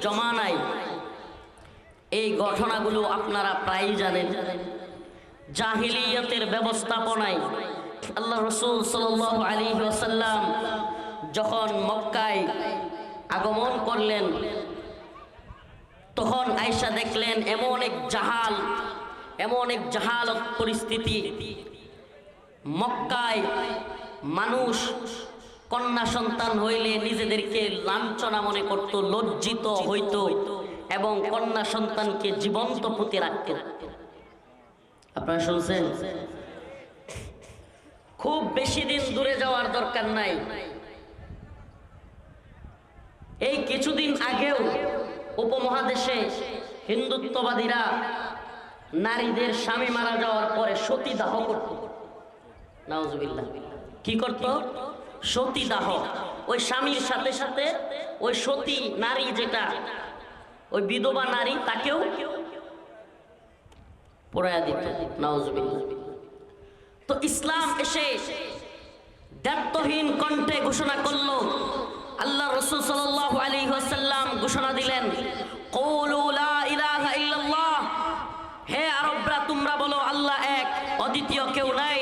জমানায় এই ঘটনাগুলো আপনারা প্রায়ই জানেন। জাহিলিয়াতের ব্যবস্থাপনায় আল্লাহ রাসূল সাল্লাল্লাহু আলাইহি ওয়াসাল্লাম যখন মক্কায় আগমন করলেন, তখন আয়েশা দেখলেন এমন এক জাহালত পরিস্থিতি। মক্কায় মানুষ কন্যা সন্তান হইলে নিজেদেরকে লাঞ্ছনা মনে করত, লজ্জিত হইত এবং কন্যা সন্তানকে জীবন্ত পুঁতে রাখত। আপনারা শুনছেন? খুব বেশি দিন দূরে যাওয়ার দরকার নাই, এই কিছুদিন আগেও উপমহাদেশে হিন্দুত্ববাদীরা নারীদের স্বামী মারা যাওয়ার পরে সতীদাহ করত। নাউজুবিল্লাহ। কি করত? সতীদাহ। ওই স্বামীর সাথে সাথে ওই সতী নারী, যেটা ওই বিধবা নারী, তাকেও পোড়ায়া দিত। নাউজুবিল্লাহ। তো ইসলাম এসে দায়িত্বহীন কণ্ঠে ঘোষণা করলো, আল্লাহ রাসূল সাল্লাল্লাহু আলাইহি ওয়াসাল্লাম ঘোষণা দিলেন, কুলু লা ইলাহা ইল্লাল্লাহ, হে আরবরা তোমরা বলো আল্লাহ এক, অদ্বিতীয় কেউ নাই,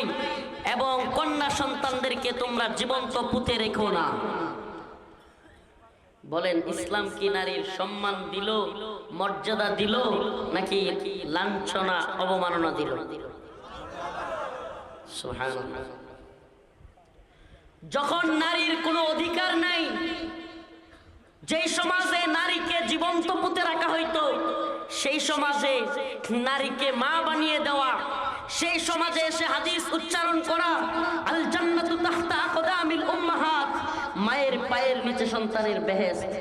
এবং কন্যা সন্তানদেরকে তোমরা জীবন্ত পুঁতে রেখো না। বলেন, ইসলাম কি নারীর সম্মান দিল, মর্যাদা দিল, নাকি লাঞ্ছনা অবমাননা দিল? সুবহানাল্লাহ। যখন নারীর কোনো অধিকার নাই, যেই সমাজে নারীকে জীবন্ত পুঁতে রাখা হইতো, সেই সমাজে নারীকে মা বানিয়ে দেওয়া, সেই সমাজে এসে হাদিস উচ্চারণ করা, আল জান্নাতু তাহতা আকদামিল উম্মাহাত, মায়ের পায়ের নিচে সন্তানের বেহেশত।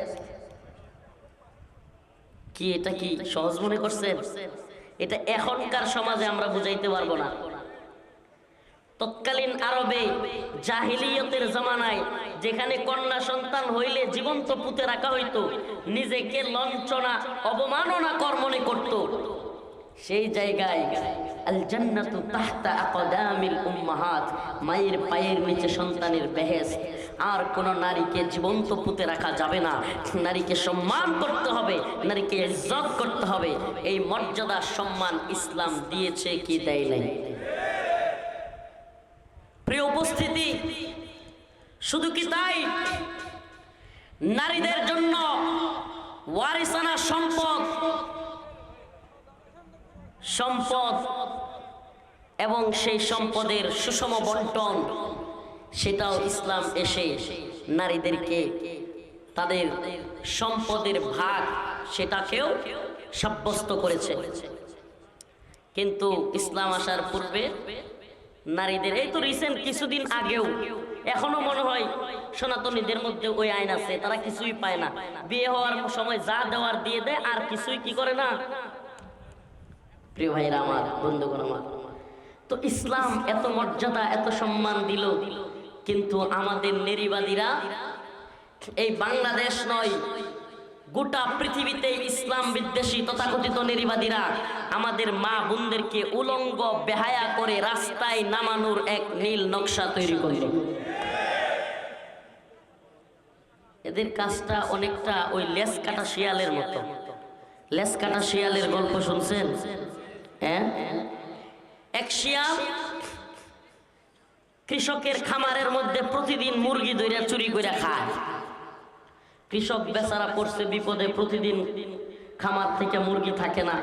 কি এটা কি সহজ মনে করছেন? এটা এখনকার সমাজে আমরা বুঝাইতে পারবো না। তৎকালীন আরবে জাহিলিয়তের জামানায় যেখানে কন্যা সন্তান হইলে জীবন্ত পুঁতে রাখা হইতো, নিজেকে লাঞ্ছনা অবমাননা কর মনে করত, সেই জায়গায় আল জান্নাতু তাহতা আকদামিল উম্মাহাত, মায়ের পায়ের নিচে সন্তানের বেহেশত। আর কোন নারীকে জীবন্ত পুঁতে রাখা যাবে না, নারীকে সম্মান করতে হবে, নারীকে ইজ্জত করতে হবে। এই মর্যাদা সম্মান ইসলাম দিয়েছে কি দেয় নাই? প্রিয় উপস্থিতি, শুধু কি তাই, নারীদের জন্য ওয়ারিসানা সম্পদ এবং সেই সম্পদের সুষম বন্টন, সেটাও ইসলাম এসে নারীদেরকে তাদের সম্পদের ভাগ সেটাকেও সাব্যস্ত করেছে। কিন্তু ইসলাম আসার পূর্বে নারীদের, এই তো রিসেন্ট কিছুদিন আগেও, এখনো মনে হয় সনাতনীদের মধ্যে ওই আইন আছে, তারা কিছুই পায় না, বিয়ে হওয়ার সময় যা দেওয়ার দিয়ে দেয়, আর কিছুই কি করে না। প্রিয় ভাইরা আমার, বন্ধুগণ আমার, তো ইসলাম এত মর্যাদা এত সম্মান দিল, কিন্তু আমাদের নারীবাদীরা, এই বাংলাদেশ নয় গোটা পৃথিবীতে ইসলাম বিদ্বেষী তথাকথিত নারীবাদীরা আমাদের মা বোনদেরকে উলঙ্গ বেহায়া করে রাস্তায় নামানোর এক নীল নকশা তৈরি করল। এদের কাজটা অনেকটা ওই লেস কাটা শিয়ালের মতো। লেস কাটা শিয়ালের গল্প শুনছেন? হ্যাঁ, এক শিয়াল কৃষকের খামারের মধ্যে প্রতিদিন মুরগি ধরে চুরি করে খায়। কৃষক বেচারা পড়ছে বিপদে, প্রতিদিন খামার থেকে মুরগি থাকে না,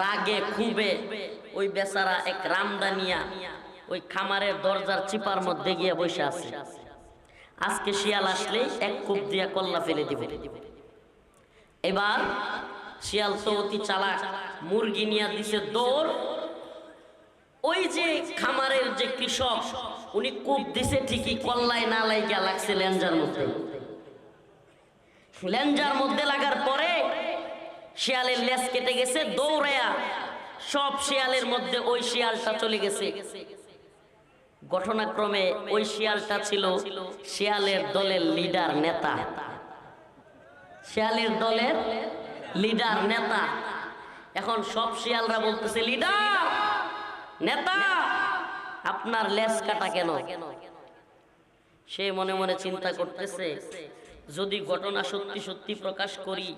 রাগে খুবে ওই বেচারা এক রামদানিয়া ওই খামারের দরজার চিপার মধ্যে গিয়ে বসে আছে। আজকে শিয়াল আসলে এক কূপ দিয়া কল্লা ফেলে দিবে। এবার শিয়াল তো অতি চালাক, মুরগি নিয়ে দিছে দৌড়। ওই যে খামারের যে কৃষক, উনি কূপ দিছে ঠিকই, কল্লায় না লাইগা লাগছে লেঞ্জার মধ্যে। লেঞ্জার মধ্যে লাগার পরে শিয়ালের লেজ কেটে গেছে, দৌড়ায়া সব শিয়ালের মধ্যে ওই শিয়ালটা চলে গেছে। ঘটনাক্রমে ওই শিয়ালটা ছিল শিয়ালের দলের লিডার নেতা, শিয়ালের দলের লিডার নেতা। এখন সব শিয়ালরা বলতেছে, লিডার নেতা আপনার লেজ কাটা কেন? সে মনে মনে চিন্তা করতেছে, যদি ঘটনা সত্যি সত্যি প্রকাশ করি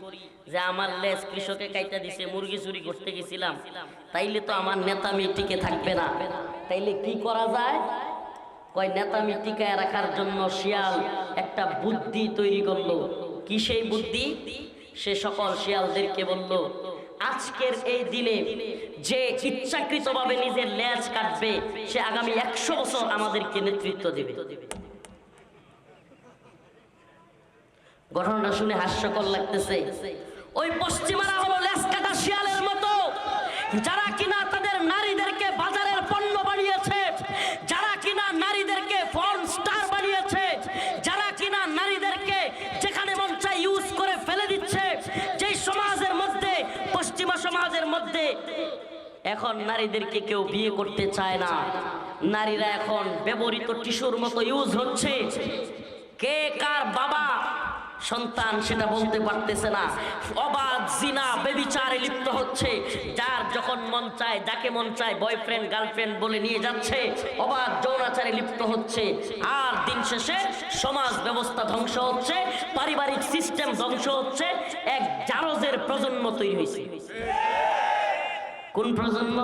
যে আমার লেজ কৃষকে কাইটা দিছে, মুরগি চুরি করতে গেছিলাম, তাইলে তো আমার নেতামি টিকে থাকবে না। তাইলে কি করা যায়? কয় নেতামি টিকায় রাখার জন্য শিয়াল একটা বুদ্ধি তৈরি করলো। কি সেই বুদ্ধি? সে সকল শিয়ালদেরকে বলল, আজকের এই দিনে যে ইচ্ছাকৃতভাবে নিজের লেজ কাটবে সে আগামী 100 বছর আমাদেরকে নেতৃত্ব দেবে। ঘটনাটা শুনে হাস্যকর লাগতেছে। ওই পশ্চিমারা হলো লেজ কাটা শিয়ালের মতো, যারা কিনা তাদের নারীদেরকে বাজারের পণ্য বানিয়েছে, যারা কিনা নারীদেরকে পর্ন স্টার বানিয়েছে, যারা কিনা নারীদেরকে যেখানে মন চায় ইউজ করে ফেলে দিচ্ছে। যেই সমাজের মধ্যে, পশ্চিমা সমাজের মধ্যে এখন নারীদেরকে কেউ বিয়ে করতে চায় না, নারীরা এখন ব্যবহৃত টিস্যুর মতো ইউজ হচ্ছে। কে কার বাবা সন্তান সেটা বলতে পারতেছে না, অবাধ জিনা ব্যভিচারে লিপ্ত হচ্ছে। যার যখন মন চায়, যাকে মন চায় বয়ফ্রেন্ড গার্লফ্রেন্ড বলে নিয়ে যাচ্ছে, অবাধ যৌনাচারে লিপ্ত হচ্ছে। আর দিন শেষে সমাজ ব্যবস্থা ধ্বংস হচ্ছে, পারিবারিক সিস্টেম ধ্বংস হচ্ছে। এক জারজের প্রজন্ম তৈরি হয়েছে। কোন প্রজন্ম?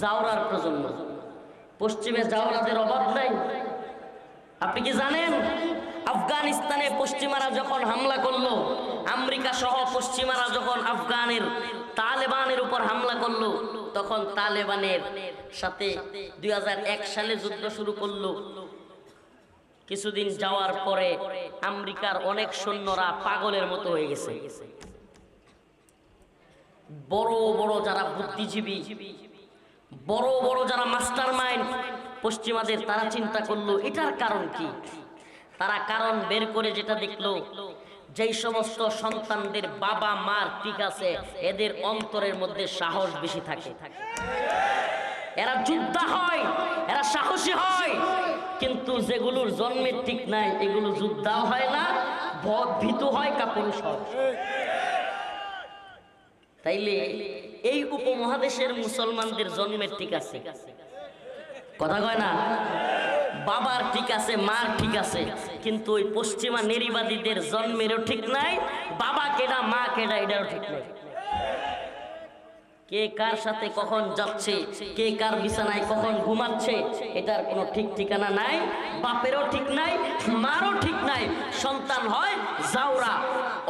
জাওরার প্রজন্ম। পশ্চিমে জাওরাদের অভাব নাই। আপনি কি জানেন আফগানিস্তানে পশ্চিমারা যখন হামলা করলো, আমেরিকা সহ পশ্চিমারা যখন আফগানের তালেবানের উপর হামলা করলো, তখন তালেবানের সাথে 2001 সালে যুদ্ধ শুরু করলো। কিছুদিন যাওয়ার পরে আমেরিকার অনেক সৈন্যরা পাগলের মতো হয়ে গেছে। বড় বড় যারা বুদ্ধিজীবী, বড় বড় যারা মাস্টার মাইন্ড পশ্চিমাদের, তারা চিন্তা করলো এটার কারণ কি। তারা কারণ বের করে যেটা দেখলো, যেই সমস্ত সন্তানদের বাবা মার ঠিক আছে, এদের অন্তরের মধ্যে সাহস বেশি থাকে, এরা যোদ্ধা হয়, এরা সাহসী হয়। কিন্তু যেগুলোর জন্মের ঠিক নাই, এগুলো যোদ্ধাও হয় না, ভীতু হয়, কাপুরুষ হয়। তাইলে এই উপমহাদেশের মুসলমানদের জন্মের ঠিক আছে, কথা কয় না, বাবার ঠিক আছে, মার ঠিক আছে, কিন্তু ওই পশ্চিমা নারীবাদীদের জন্মেরও ঠিক নাই, বাবা কেডা মা কেডা এটাও ঠিক নাই। কে কার সাথে কখন যাচ্ছে, কে কার বিছানায় কখন ঘুমাচ্ছে, এটার কোনো ঠিক ঠিকানা নাই। বাপেরও ঠিক নাই, মারও ঠিক নাই। সন্তান হয় জাউরা,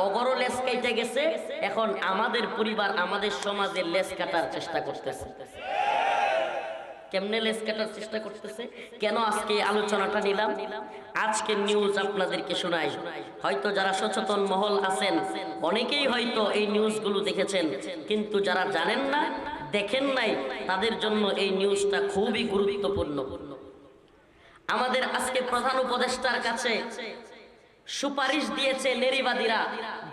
অগরো লেজ কেটে গেছে। এখন আমাদের পরিবার, আমাদের সমাজের লেজ কাটার চেষ্টা করতেছে। কেমনে লেজ কাটার চেষ্টা করতেছে? কেন আজকে আলোচনাটা নিলাম? আজকে নিউজ আপনাদেরকে শোনাই। হয়তো যারা সচেতন মহল আছেন অনেকেই হয়তো এই নিউজগুলো দেখেছেন, কিন্তু যারা জানেন না, দেখেন নাই, তাদের জন্য এই নিউজটা খুবই গুরুত্বপূর্ণ। আমাদের আজকে প্রধান উপদেষ্টার কাছে সুপারিশ দিয়েছে নারীবাদীরা,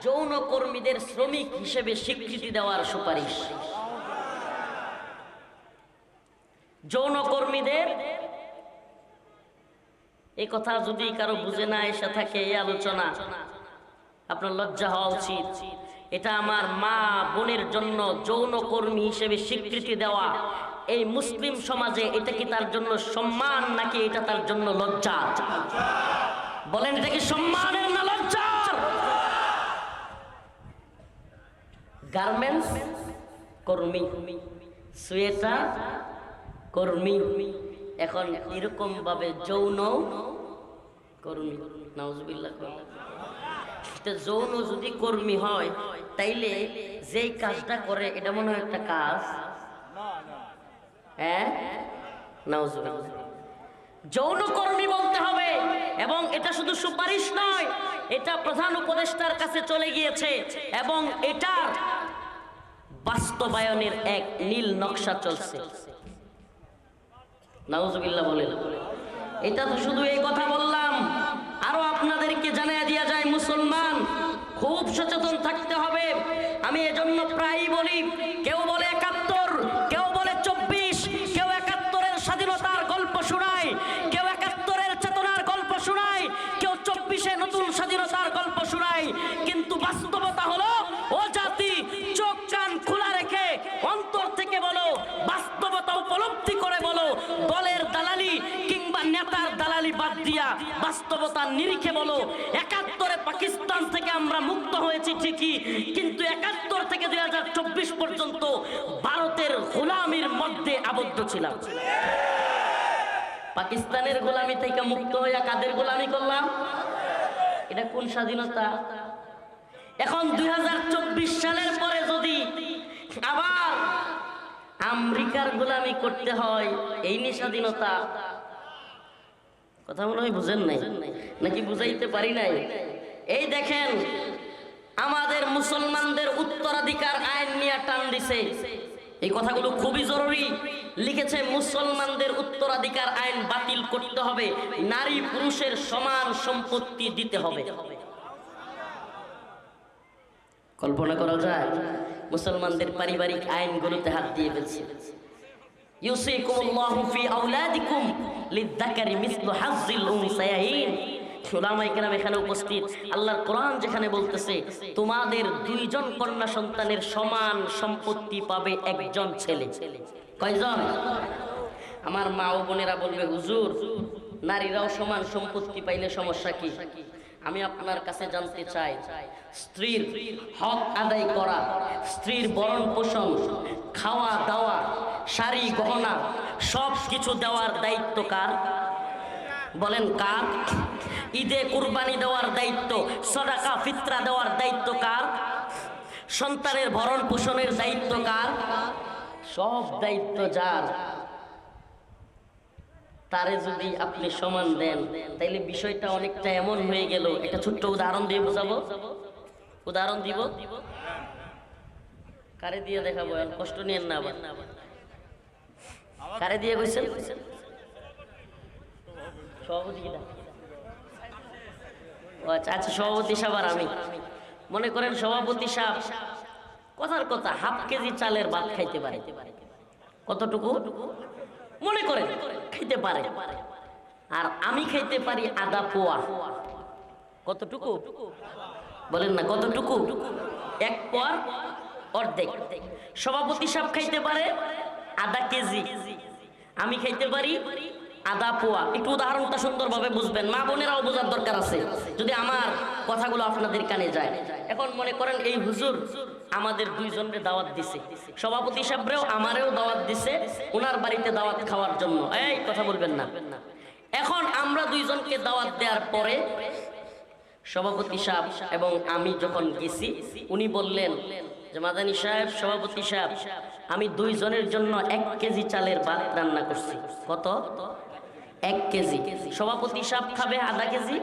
যৌন কর্মীদের শ্রমিক হিসেবে স্বীকৃতি দেওয়ার সুপারিশ। যৌনকর্মীদের, এই কথা যদি কারো বুঝে না এসে থাকে এই আলোচনা, আপনার লজ্জা হওয়া উচিত। এটা আমার মা বোনের জন্য যৌনকর্মী হিসেবে স্বীকৃতি দেওয়া এই মুসলিম সমাজে, এটা কি তার জন্য সম্মান নাকি এটা তার জন্য লজ্জা? বলেন, এটা কি সম্মানের না লজ্জার? গার্মেন্টস কর্মী, সোয়েটার কর্মী, এখন এরকম ভাবে যৌন কর্মী, নাউজুবিল্লাহ। যৌন যদি কর্মী হয়, তাইলে যেই কাজটা করে এটা মনে হয় একটা কাজ, হ্যাঁ, নাউজুবিল্লাহ। যৌন কর্মী বলতে হবে। এবং এটা শুধু সুপারিশ নয়, এটা প্রধান উপদেষ্টার কাছে চলে গিয়েছে এবং এটার বাস্তবায়নের এক নীল নকশা চলছে। নাউজুবিল্লাহ বলেন। এটা তো শুধু এই কথা বললাম, আরো আপনাদেরকে জানিয়ে দেওয়া যায়, মুসলমান খুব সচেতন থাকতে হবে। আমি এজন্য প্রায়ই বলি, কেউ বলে 71, কেউ বলে 24, কেউ 71-এর স্বাধীনতার গল্প শোনায়, কেউ 71-এর চেতনার গল্প শোনায়, কেউ 24-এ নতুন স্বাধীনতার গল্প শোনায়। কিন্তু বাস্তবতা হলো, ও জাতি, চোখ কান খোলা রেখে অন্তর থেকে বলো, বাস্তবতা উপলব্ধি করে বলো, দলের দালালি কিংবা নেতার দালালি বাদ দিয়া বাস্তবতার নিরিখে বলো, ৭১-এ পাকিস্তান থেকে আমরা মুক্ত হয়েছি ঠিকই, কিন্তু ৭১ থেকে ২০২৪ পর্যন্ত ভারতের গোলামির মধ্যে আবদ্ধ ছিলাম। পাকিস্তানের গোলামি থেকে মুক্ত হয়ে কাদের গোলামি করলাম? এটা কোন স্বাধীনতা? এখন ২০২৪ সালের পরে যদি আবার আমেরিকার গোলামি করতে হয়, এই নিয়ে স্বাধীনতা? কথা মনে হয় বুঝেন নাই, নাকি বুঝাইতে পারি নাই? এই দেখেন, আমাদের মুসলমানদের উত্তরাধিকার আইন নিয়ে টান দিছে। এই কথাগুলো খুবই জরুরি। লিখেছে মুসলমানদের উত্তরাধিকার আইন বাতিল করতে হবে, নারী পুরুষের সমান সম্পত্তি দিতে হবে। কল্পনা করা যায়? মুসলমানদের পারিবারিক আইনগুলোতে হাত দিয়ে ফেলছে। ইউসিকুমুল্লাহু ফি আওলাদিকুম লিযযাকারি মিসলু হাজ্জিল উনসায়াইন। উলামায়ে কেরাম এখানে উপস্থিত, আল্লাহর কোরআন যেখানে বলতেছে তোমাদের দুইজন কন্যা সন্তানের সমান সম্পত্তি পাবে একজন ছেলে। কয়জন? আমার মা ও বোনেরা বলবে, হুজুর নারীরাও সমান সম্পত্তি পাইলে সমস্যা কি? আমি আপনার কাছে জানতে চাই, স্ত্রীর হক আদায় করা, স্ত্রীর ভরণ পোষণ, খাওয়া দাওয়া, শাড়ি গহনা সব কিছু দেওয়ার দায়িত্ব কার? বলেন কার? ঈদে কুরবানি দেওয়ার দায়িত্ব, সদাকা ফিতরা দেওয়ার দায়িত্ব কার? সন্তানের ভরণ পোষণের দায়িত্ব কার? সব দায়িত্ব যার। তারে যদি আপনি সমান দেন, তাইলে বিষয়টা অনেকটা এমন হয়ে গেল। একটা ছোট্ট উদাহরণ দিয়ে বোঝাবো। উদাহরণ দিব, কারে দিয়ে দেখাবো, কষ্ট নিয়েন না আবার। কারে দিয়ে কইছেন? সভাপতি কিনা? আচ্ছা, সভাপতি সাহেব আর আমি। মনে করেন সভাপতি সাহেব কথার কথা হাফ কেজি চালের ভাত খাইতে পারে। কতটুকু? মনে করেন খাইতে পারে। আর আমি খাইতে পারি আধা পোয়া। কতটুকু? বলেন না কতটুকু? 1 পোয়ার অর্ধেক। সভাপতি সাহেব খাইতে পারে আধা কেজি, আমি খাইতে পারি আধা পোয়া। একটু উদাহরণটা সুন্দরভাবে বুঝবেন, মা বোনেরাও বোঝার দরকার আছে যদি আমার কথাগুলো আপনাদের কানে যায়। এখন মনে করেন এই হুজুর আমাদের দুইজনকে দাওয়াত দিছে, সভাপতি সাহেবরেও আমারেও দাওয়াত দিছে ওনার বাড়িতে দাওয়াত খাওয়ার জন্য। এই কথা বলবেন না। এখন আমরা দুইজনকে দাওয়াত দেওয়ার পরে সভাপতি সাহেব এবং আমি যখন গেছি, উনি বললেন যে মাদানী সাহেব, সভাপতি সাহেব, আমি দুইজনের জন্য 1 কেজি চালের ভাত রান্না করছি। কত? 1 কেজি। সভাপতি সাহেব খাবে আধা কেজি,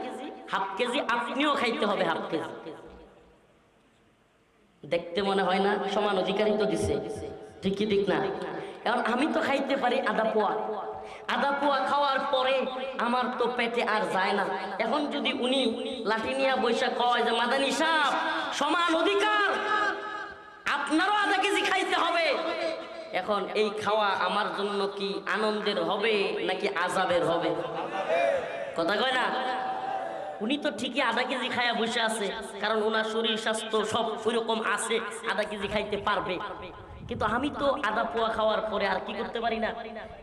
হাফ কেজি আপনিও খাইতে হবে হাফ কেজি। দেখতে মনে হয় না সমান অধিকারই তো দিছে? ঠিক কি ঠিক না? এখন আমি তো খাইতে পারি আধা পোয়া। আধা পোয়া খাওয়ার পরে আমার তো পেটে আর যায় না। এখন যদি উনি লাঠি নিয়ে বৈশা কয় যে মাদানী সাহেব সমান অধিকার, আপনারও আধা কেজি খাইতে হবে, এখন এই খাওয়া আমার জন্য কি আনন্দের হবে নাকি আযাবের হবে? কথা কয় না? উনি তো ঠিকই আধা কেজি খায়া বসে আছে, কারণ ওনার শরীর স্বাস্থ্য সব ওইরকম আছে, আধা কেজি খাইতে পারবে। কিন্তু আমি তো আধা পোয়া খাওয়ার পরে আর কি করতে পারি না,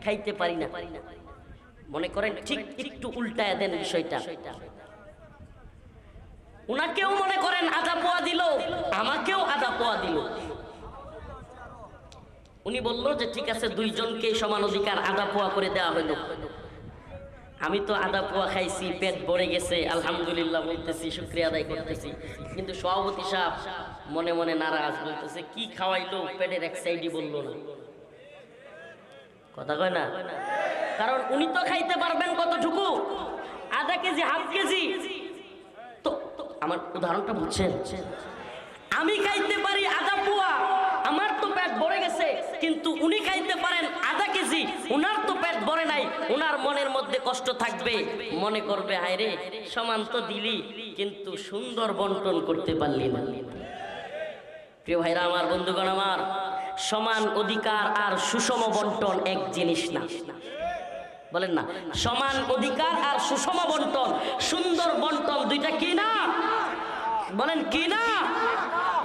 খাইতে পারি না। মনে করেন ঠিক একটু উল্টায় দেন বিষয়টা। উনাকেও মনে করেন আধা পোয়া দিল, আমাকেও আধা পোয়া দিল। উনি বলল যে ঠিক আছে, দুইজনকে সমান অধিকার আধা পোয়া করে দেওয়া হলো। আমি তো আধা পোয়া খাইছি, পেট ভরে গেছে, আলহামদুলিল্লাহ বলতেছি, শুকরিয়া আদায় করতেছি। কিন্তু সভাপতি সাহেব মনে মনে নারাজ, বলতেছে কি খাওয়াইলো, পেটের এক সাইডই বললো না। কথা কয় না? কারণ উনি তো খাইতে পারবেন কতটুকু? আধা কেজি, হাফ কেজি। তো আমার উদাহরণটা বুঝছেন? আমি খাইতে পারি আধা পোয়া, আমার তো পেট ভরে গেছে, কিন্তু উনি খাইতে পারেন আধা কেজি, উনার তো পেট ভরে নাই। উনার মনের মধ্যে কষ্ট থাকবে, মনে করবে হায় রে, সমান তো দিলি কিন্তু সুন্দর বন্টন করতে পারলি না। প্রিয় ভাইরা আমার, বন্ধুগণ আমার, সমান অধিকার আর সুষম বন্টন এক জিনিস না। বলেন না, সমান অধিকার আর সুষম বন্টন, সুন্দর বন্টন দুইটা কি না? বলেন কি না?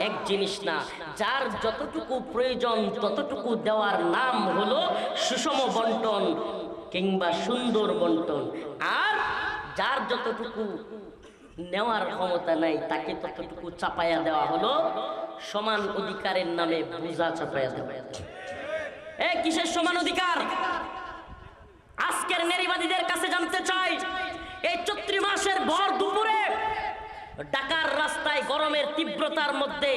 এক জিনিস না। যার যতটুকু প্রয়োজন ততটুকু দেওয়ার নাম হলো সুষম বন্টন কিংবা সুন্দর বন্টন। আর যার যতটুকু নেওয়ার ক্ষমতা নাই তাকে ততটুকু চাপাইয়া দেওয়া হলো, সমান অধিকারের নামে বোঝা চাপাইয়া দেওয়া। কিসের সমান অধিকার? আজকের নারীবাদীদের কাছে জানতে চাই, এই চৈত্র মাসের ভর দুপুরে ঢাকার রাস্তায় গরমের তীব্রতার মধ্যে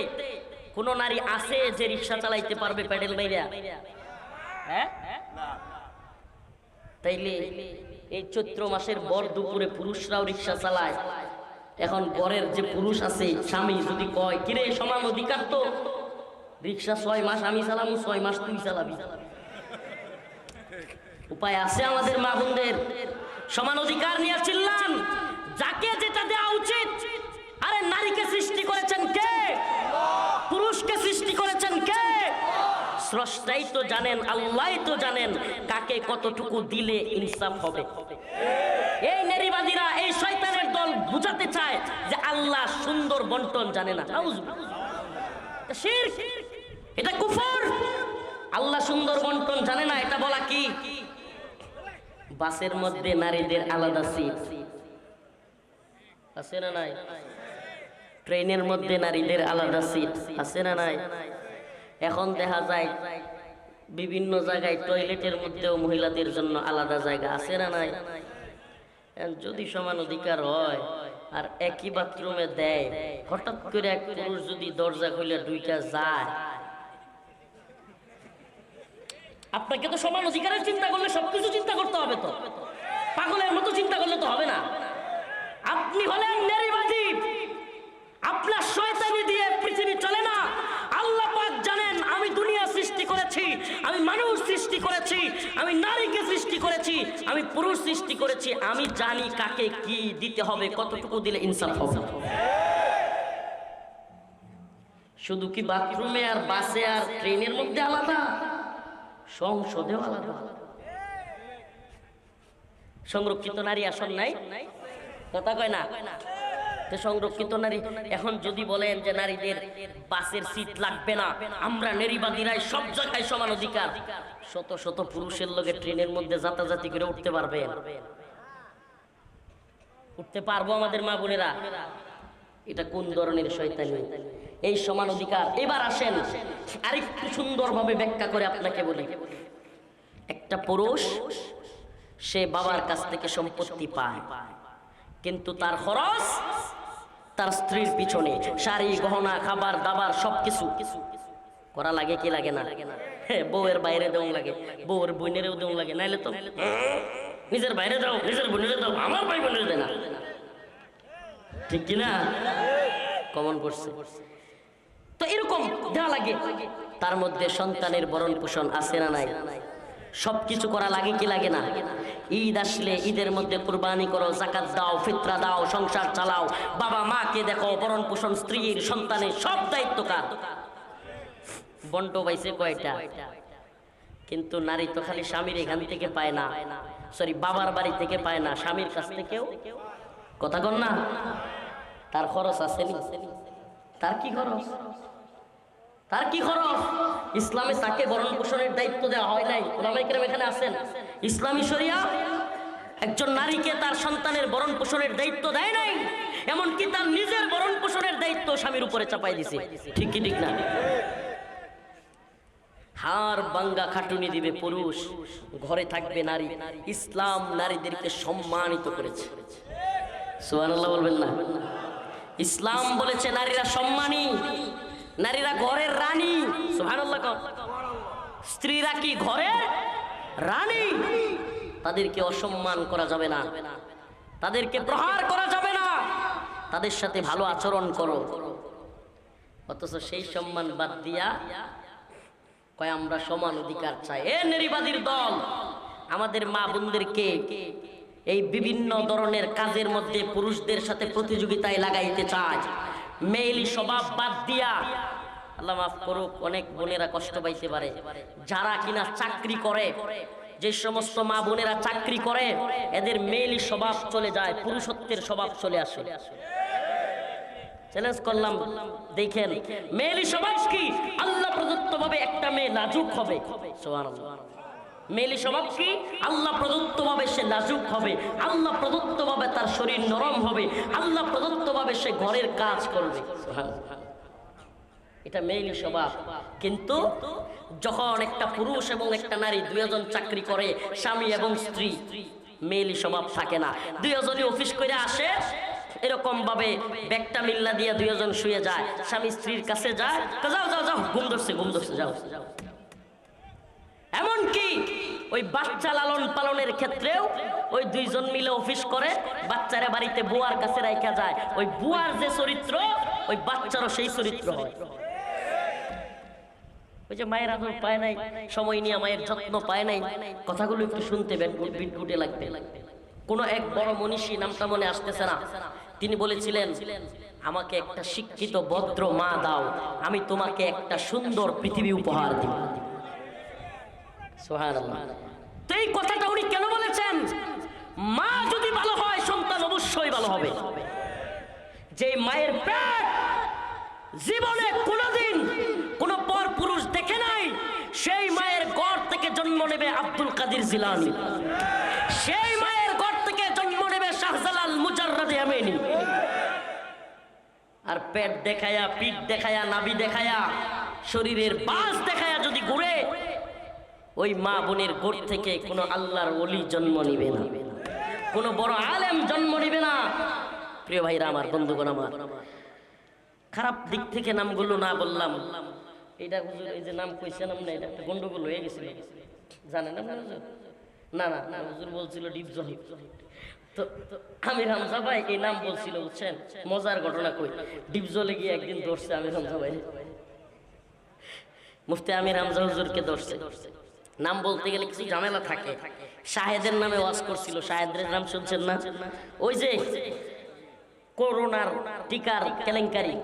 কোন নারী আছে যে রিক্সা চালাইতে পারবে প্যাডেল মাইরা? তাইলে এই চৈত্র মাসের ভর দুপুরে পুরুষরাও রিক্সা চালায়। এখন ঘরের যে পুরুষ আছে, স্বামী যদি কয় কিরে সমান অধিকার তো, রিক্সা 6 মাস আমি চালাবো, 6 মাস তুই চালাবি। উপায় আছে আমাদের মা বোনদের? সমান অধিকার নিয়ে চিল্লান, যাকে যেটা দেওয়া উচিত। আরে নারীকে সৃষ্টি করেছেন কে? পুরুষকে সৃষ্টি করেছেন কে? স্রষ্টাই তো জানেন, আল্লাহই তো জানেন কাকে কতটুকু দিলে ইনসাফ হবে। এই নারীবাদীরা, এই শয়তানের দল বুঝাতে চায় যে আল্লাহ সুন্দর বন্টন জানে না। শিরক, এটা কুফর। আল্লাহ সুন্দর বন্টন জানে না, এটা বলা কি? বাসের মধ্যে নারীদের আলাদা সিট আছে না নাই? ট্রেনের মধ্যে নারীদের আলাদা সিট আছে না নাই? এখন দেখা যায় বিভিন্ন জায়গায় টয়লেটের মধ্যেও মহিলাদের জন্য আলাদা জায়গা আছে না নাই? যদি সমান অধিকার হয় আর একই বাথরুমে দেয়, হঠাৎ করে এক পুরুষ যদি দরজা খুলে দুইটা যায়, আপনাকে তো সমান অধিকারের চিন্তা করলে সবকিছু চিন্তা করতে হবে, তো পাগলের মতো চিন্তা করলে তো হবে না। আপনি হলেন নারীবাদী, আপনার শয়তানি দিয়ে পৃথিবী চলে না। আল্লাহ পাক জানেন আমি দুনিয়া সৃষ্টি করেছি, আমি মানুষ সৃষ্টি করেছি, আমি নারীকে সৃষ্টি করেছি, আমি পুরুষ সৃষ্টি করেছি। আমি জানি কাকে কি দিতে হবে, কতটুকু দিলে ইনসাফ হবে। শুধু কি বাথরুমে আর বাসে আর ট্রেনের মধ্যে আলাদা, সংসদেও আলাদা। সংরক্ষিত নারী আসন নাই, কথা কয় না? সংরক্ষিত নারী, এখন যদি বলেন যে নারীদের বাসের সিট লাগবে না, আমরা নারীবাদীরাই সব জায়গায় সমান অধিকার, শত শত পুরুষের লগে ট্রেনের মধ্যে যাতাযাতি করে উঠতে পারবে? উঠতে পারবো আমাদের মা বোনেরা? এটা কোন ধরনের শয়তানি? এই সমান অধিকার। এবার আসেন আরেকটু সুন্দরভাবে ব্যাখ্যা করে আপনাকে বলি। একটা পুরুষ সে বাবার কাছ থেকে সম্পত্তি পায়, কিন্তু তার খরচ তার স্ত্রীর পিছনে, শাড়ি গহনা খাবার দাবার সবকিছু করা লাগে কি লাগে না? বউয়ের বাইরে দেওয়া লাগে, বউয়ের বোনেরও দেওয়া লাগে, নাইলে তো নিজের বাইরে দাও, নিজের বোনের দাও, আমার ভাই বোনের দেয় না, ঠিক কিনা? কমন করছে তো, এরকম দেওয়া লাগে। তার মধ্যে সন্তানের ভরণ পোষণ আছে না নাই? সবকিছু করা লাগে কি লাগে না? ঈদ আসলে ঈদের মধ্যে কুরবানি করো, যাকাত দাও, ফিতরা দাও, সংসার চালাও, বাবা মাকে দেখো, ভরণ পোষণ, স্ত্রীর সন্তানের সব দায়িত্ব কার? বন্ট পাইছে কয়টা? কিন্তু নারী তো খালি স্বামীর এখান থেকে পায় না, সরি বাবার বাড়ি থেকে পায় না, স্বামীর কাছ থেকেও। কথা কন না? তার খরচ আসেনি? তার কি খরচ? তার কি খরচ? ইসলামে তাকে ভরণ পোষণের দায়িত্ব দেওয়া হয় নাই। ওলামায়ে কেরাম এখানে আছেন, ইসলামী শরিয়া একজন নারীকে তার সন্তানের ভরণ পোষণের দায়িত্ব দেয় নাই, এমনকি তার নিজের ভরণ পোষণের দায়িত্ব স্বামীর উপরে চাপাই দিছে। ঠিক কি ঠিক না? হাড় ভাঙ্গা খাটুনি দিবে পুরুষ, ঘরে থাকবে নারী। ইসলাম নারীদেরকে সম্মানিত করেছে। সুবহানাল্লাহ বলবেন না? ইসলাম বলেছে নারীরা সম্মানী, নারীরা ঘরের রানী। সুবহানাল্লাহ। স্ত্রীরা কি ঘরের রানী? তাদেরকে অসম্মান করা যাবে না, তাদেরকে প্রহার করা যাবে না, তাদের সাথে ভালো আচরণ করো। অথচ সেই সম্মান বাদ দিয়া কয় আমরা সমান অধিকার চাই। এ নারীবাদীর দল আমাদের মা বোনদেরকে এই বিভিন্ন ধরনের কাজের মধ্যে পুরুষদের সাথে প্রতিযোগিতায় লাগাইতে চায়। মেয়েলি স্বভাব বাদ দিয়া, আল্লাহ মাফ করুক, অনেক বোনেরা কষ্ট পাইতে পারে, যারা কিনা চাকরি করে, যে সমস্ত মা বোনেরা চাকরি করে এদের মেয়েলি স্বভাব চলে যায়, পুরুষত্বের স্বভাব চলে আসে। চ্যালেঞ্জ করলাম, দেখেন মেয়েলি স্বভাব কি? আল্লাহ প্রদত্ত ভাবে একটা মেয়ে লাজুক হবে। সুবহানাল্লাহ। মেয়েলি স্বভাব কি? আল্লাহ প্রদত্তভাবে সে লাজুক হবে, আল্লাহ প্রদত্তভাবে তার শরীর নরম হবে, আল্লাহ প্রদত্তভাবে সে ঘরের কাজ করবে। এটা মেয়েলি স্বভাব। কিন্তু যখন একটা পুরুষ এবং একটা নারী দুইজন চাকরি করে, স্বামী এবং স্ত্রী, মেয়েলি স্বভাব থাকে না। দুইজনই অফিস করে আসে, এরকম ভাবে ব্যাগটা মিল্লা দিয়ে দুইজন শুয়ে যায়, স্বামী স্ত্রীর কাছে যায়, যাও যাও যাও, ঘুম ধরছে যাও। এমনকি ওই বাচ্চা লালন পালনের ক্ষেত্রেও ওই দুইজন মিলে অফিস করে, বাচ্চারা বাড়িতে বুয়ার কাছে রাখা যায়। ওই বুয়ার যে চরিত্র, ওই বাচ্চারও সেই চরিত্র হয়। ওই যে মায়ের আদর পায় নাই, সময় নিয়ে মায়ের যত্ন পায় নাই, কথাগুলো একটু শুনতে বিটগুটে লাগবে। কোন এক বড় মনীষী, নামটা মনে আসতেছে না, তিনি বলেছিলেন, আমাকে একটা শিক্ষিত ভদ্র মা দাও, আমি তোমাকে একটা সুন্দর পৃথিবী উপহার দিব। সুবহানাল্লাহ। তো এই কথাটা উনি কেন বলেছেন? মা যদি ভালো হয়, সন্তান অবশ্যই ভালো হবে। যে মায়ের পেট জীবনে কোনোদিন কোন পর পুরুষ দেখে নাই, সেই মায়ের গড় থেকে জন্ম নেবে আব্দুল কাদের জিলানী, সেই মায়ের গড় থেকে জন্ম নেবে শাহজালাল মুজাররদ ইয়ামানি। আর পেট দেখায়া, পিঠ দেখায়া, নাভি দেখায়া, শরীরের বাস দেখায়া যদি ঘুরে, ওই মা বোনের গোড় থেকে কোনো আল্লাহর ওলি জন্ম নিবে না, কোনো বড় আলেম জন্ম নিবে না। প্রিয় ভাইরা আমার, বন্ধুগণ আমার, খারাপ দিক থেকে নামগুলো না বললাম, এটা হুজুর এই যে নাম কইছিলাম না, এটা একটা গন্ডগোল হয়ে গেছিল, জানেন না হুজুর? না হুজুর বলছিল ডিপজল। তো আমির হামজা ভাই এই নাম বলছিল, বুঝছেন? মজার ঘটনা কই, ডিপজলে গিয়ে একদিন ধরছে আমির হামজা ভাই, মুফতি আমির হামজা হুজুরকে ধরছে। নাম বলতে গেলে কিছু ঝামেলা থাকে। শাহেদের নামে ওয়াজ করছিল, শাহেদের নাম শুনছেন না? ওই যে করোনার টিকার কেলেঙ্কারি,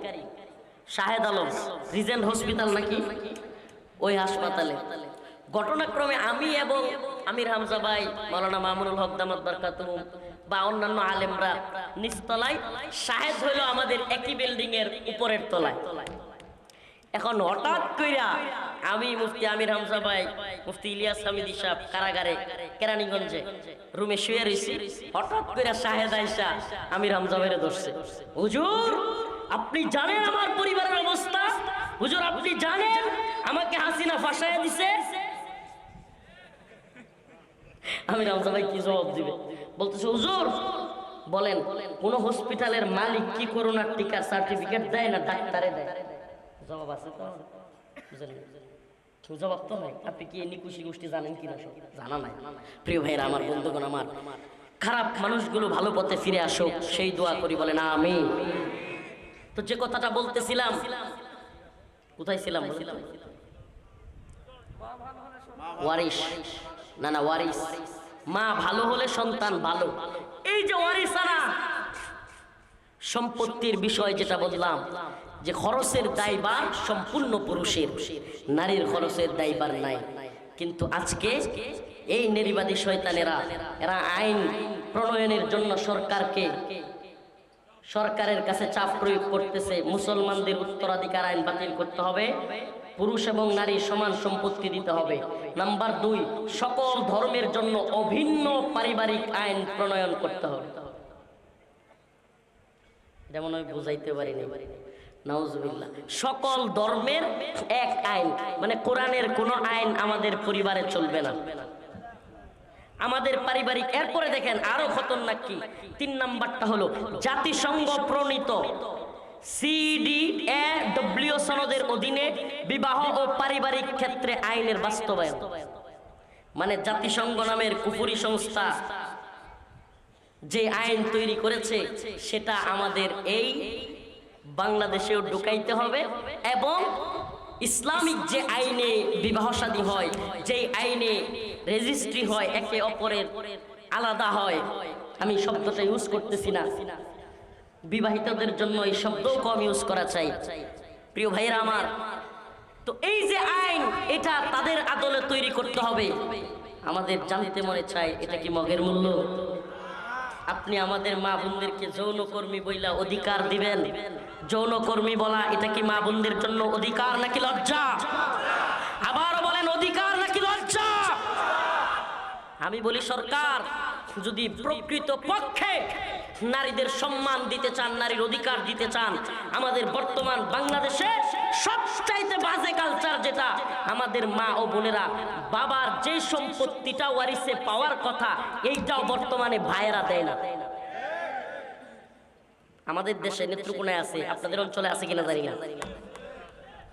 শাহেদ আলম রিজেন্ট হসপিটাল নাকি, ওই হাসপাতালে ঘটনাক্রমে আমি এবং আমির হামজা ভাই, মাওলানা মামুনুল হক দামাত বারকাতুহু বা অন্যান্য আলেমরা নিচতলায়, শাহেদ হইল আমাদের একই বিল্ডিং এর উপরের তলায়। এখন হঠাৎ কইরা আমি, মুফতি আমির হামজা ভাই, মুফতি ইলিয়াস হামিদি সাহেব কারাগারে কেরানীগঞ্জে রুমে শুয়ে রইছি, হঠাৎ কইরা শাহেদ আয়েশা আমির হামজা ভাইরে ধরছে। হুজুর আপনি জানেন আমার পরিবারের অবস্থা, হুজুর আপনি জানেন আমাকে হাসিনা ফাঁসায় দিছে। আমির হামজা ভাই কি জবাব দিবে? বলতেছে, হুজুর বলেন কোন হসপিটালের মালিক কি করোনার টিকার সার্টিফিকেট দেয় না ডাক্তারে দেয়? জবাব আছে তো? জবাব তো নাই। আপনি কি নিকুশি গোষ্ঠী জানেন কিনা? জানা নাই। প্রিয় ভাইরা আমার, বন্ধুগণ আমার, খারাপ মানুষগুলো ভালো পথে ফিরে আসুক, সেই দোয়া করি, বলেন আমিন। তো যে কথাটা বলতেছিলাম, কোথায় ছিলাম? ওয়ারিস, না ওয়ারিস, মা ভালো হলে সন্তান ভালো। এই যে ওয়ারিসানা সম্পত্তির বিষয় যেটা বললাম, যে খরচের দায়ভার সম্পূর্ণ পুরুষের, নারীর খরচের দায়ভার নাই। কিন্তু আজকে এই নারীবাদী শয়তানেরা, এরা আইন প্রণয়নের জন্য সরকারের কাছে চাপ প্রয়োগ করতেছে, মুসলমানদের উত্তরাধিকার আইন বাতিল করতে হবে, পুরুষ এবং নারী সমান সম্পত্তি দিতে হবে। নাম্বার 2, সকল ধর্মের জন্য অভিন্ন পারিবারিক আইন প্রণয়ন করতে হবে। যেমন আমি বুঝাইতে পারিনি, নাউজুবিল্লাহ। সকল ধর্মের এক আইন, মানে কোরআনের কোন আইন আমাদের পরিবারে চলবে না, আমাদের পারিবারিক। এরপরে দেখেন আরো খতরনাক কি, 3 নাম্বারটা হলো জাতিসংঘ প্রণীত CEDAW সনদের অধীনে বিবাহ ও পারিবারিক ক্ষেত্রে আইনের বাস্তবায়ন। মানে জাতিসংঘ নামের কুফরি সংস্থা যে আইন তৈরি করেছে, সেটা আমাদের এই বাংলাদেশেও ঢুকাইতে হবে, এবং ইসলামিক যে আইনে বিবাহ শাদী হয়, যে আইনে রেজিস্ট্রি হয়, একে অপরের আলাদা হয়, আমি শব্দটা ইউজ করতেছি না, বিবাহিতদের জন্য এই শব্দও কম ইউজ করা চাই। প্রিয় ভাইরা আমার, তো এই যে আইন, এটা তাদের আদলে তৈরি করতে হবে। আমাদের জানতে মনে চায়, এটা কি মগের মূল্য? আপনি আমাদের মা বোনদেরকে যৌনকর্মী বইলা অধিকার দিবেন? যৌনকর্মী বলা এটা কি মা বোনদের জন্য অধিকার নাকি লজ্জা? আবারও বলেন, অধিকার নাকি লজ্জা? আমি বলি সরকার যদি প্রকৃত পক্ষে নারীদের সম্মান দিতে চান, নারীর অধিকার দিতে চান, আমাদের বর্তমান বাংলাদেশে সবচাইতে বাজে কালচার যেটা, আমাদের মা ও বোনেরা বাবার যে সম্পত্তিটা ওয়ারিসে পাওয়ার কথা এইটাও বর্তমানে ভাইয়েরা দেয় না। আমাদের দেশে নেত্রকোনায় আছে, আপনাদের অঞ্চলে আছে কিনা জানি না,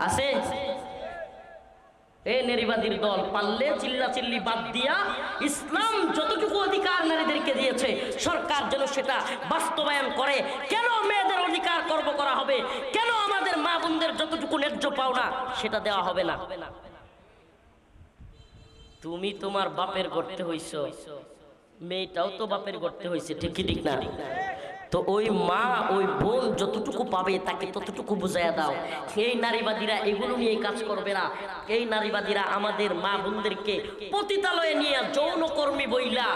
আছে। এই নারীবাদীর দল পারলে চিল্লাচিল্লি বাদ দিয়া ইসলাম যতটুকু অধিকার নারীদেরকে দিয়েছে সরকার যেন সেটা বাস্তবায়ন করে। কেন মেয়েদের অধিকার খর্ব করা হবে? কেন আমাদের মা বোনদের যতটুকু ন্যায্য পাওনা সেটা দেওয়া হবে না? তুমি তোমার বাপের গর্তে হইছো, মেয়েটাও তো বাপের গর্তে হইছে, ঠিক কি ঠিক না? তো ওই মা ওই বোন যতটুকু পাবে তাকে ততটুকু বুঝাইয়া দাও। এই নারীবাদীরা এগুলো নিয়ে কাজ করবে না। এই নারীবাদীরা আমাদের মা বোনদেরকে পতিতালয়ে নিয়ে যৌনকর্মী বইলা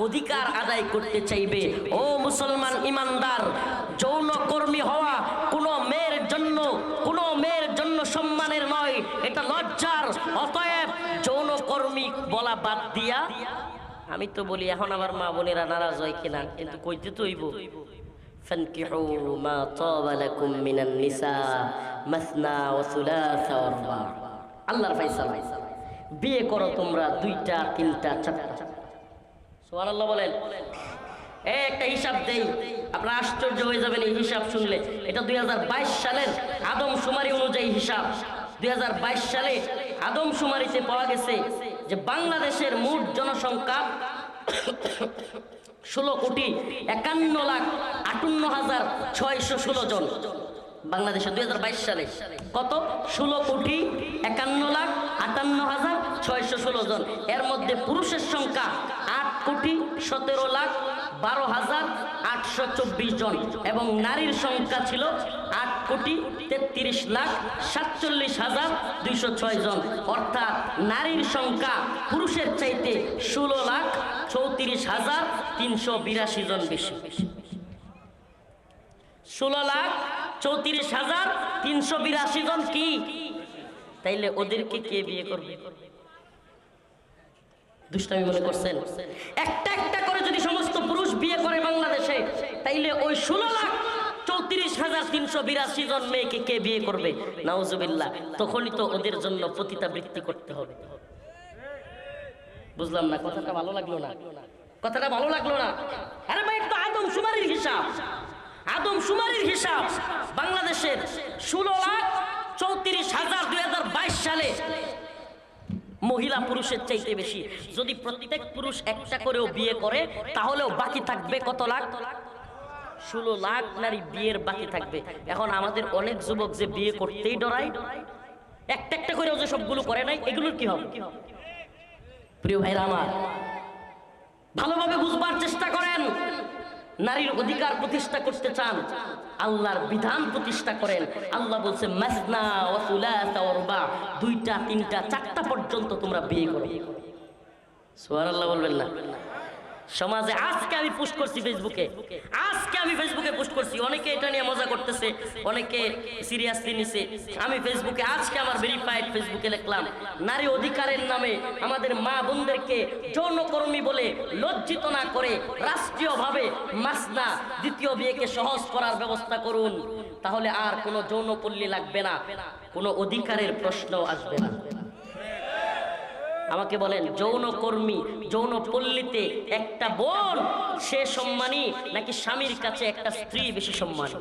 অধিকার আদায় করতে চাইবে। ও মুসলমান ইমানদার, যৌনকর্মী হওয়া কোনো মেয়ের জন্য সম্মানের নয়, এটা লজ্জার। অতএব যৌনকর্মী বলা বাদ দিয়া, আমি তো বলি এখন আমার মা বোনেরা নারাজ হয় কিনা, কিন্তু কইতে তো হইব, ফানকিহু মা তাবা লাকুম মিনান নিসা মাসনা ওয়া সুলাসা ওয়া রুবা। আল্লাহর ফয়সালা, বিয়ে করো তোমরা 2টা 3টা 4টা। সুবহানাল্লাহ বলেন। একটা হিসাব দেই, আপনারা আশ্চর্য হয়ে যাবেন এই হিসাব শুনলে। এটা 2022 সালের আদমশুমারি অনুযায়ী হিসাব। 2022 সালে আদমশুমারিতে পাওয়া গেছে যে বাংলাদেশের মোট জনসংখ্যা 16,51,58,616 জন। বাংলাদেশে 2022 সালে কত? 16,51,58,616 জন। এর মধ্যে পুরুষের সংখ্যা 8,17,12,824 জন এবং নারীর সংখ্যা ছিল 8,33,47,206 জন। অর্থাৎ নারীর সংখ্যা পুরুষের চাইতে 16,34,382 জন বেশি। 16,34,382 জন কি? তাইলে ওদেরকে কে বিয়ে করবে? দুষ্টামি মনে করছেন? একটা একটা করে যদি সমস্ত পুরুষ বিয়ে করে বাংলাদেশে, তাইলে ওই 16,34,382 জন মেয়েকে কে বিয়ে করবে? নাউজুবিল্লাহ। তখনই তো ওদের জন্য পতিতাবৃত্তি করতে হবে। বুঝলাম না, কথাটা ভালো লাগলো না, কথাটা ভালো লাগলো না। আরে ভাই, তো আদমশুমারির হিসাব, আদমশুমারির হিসাব বাংলাদেশের 16,34,000 2022 সালে মহিলা পুরুষের চাইতে বেশি। যদি প্রত্যেক পুরুষ একটা করেও বিয়ে করে তাহলেও বাকি থাকবে কত লাখ? 16 লাখ নারী বিয়ের বাকি থাকবে। এখন আমাদের অনেক যুবক যে বিয়ে করতেই ডরায়, একটা একটা করেও যে সবগুলো করে নাই, এগুলোর কি হবে? প্রিয় ভাইরা আমার, ভালোভাবে বুঝবার চেষ্টা করেন। নারীর অধিকার প্রতিষ্ঠা করতে চান, আল্লাহর বিধান প্রতিষ্ঠা করেন। আল্লাহ বলছে মাসনা ওয়া সুলাসা ওয়া রুবা, 2টা 3টা 4টা পর্যন্ত তোমরা বিয়ে করো। সুবহানাল্লাহ বলবেন না? সমাজে আজকে আমি পোস্ট করছি ফেসবুকে, পোস্ট করছি, অনেকে এটা নিয়ে মজা করতেছে, অনেকে সিরিয়াসলি নিছে। আমি ফেসবুকে আজকে আমার ভেরিফাইড ফেসবুকে লিখলাম, নারী অধিকারের নামে আমাদের মা বোনদেরকে যৌনকর্মী বলে লজ্জিত না করে রাষ্ট্রীয়ভাবে মাসনা, দ্বিতীয় বিয়েকে সহজ করার ব্যবস্থা করুন। তাহলে আর কোনো যৌনপল্লী লাগবে না, কোনো অধিকারের প্রশ্ন আসবে না। আমাকে বলেন, যৌনকর্মী, যৌনপল্লীতে একটা বোন সে সম্মানী নাকি স্বামীর কাছে একটা স্ত্রী বেশি সম্মানী?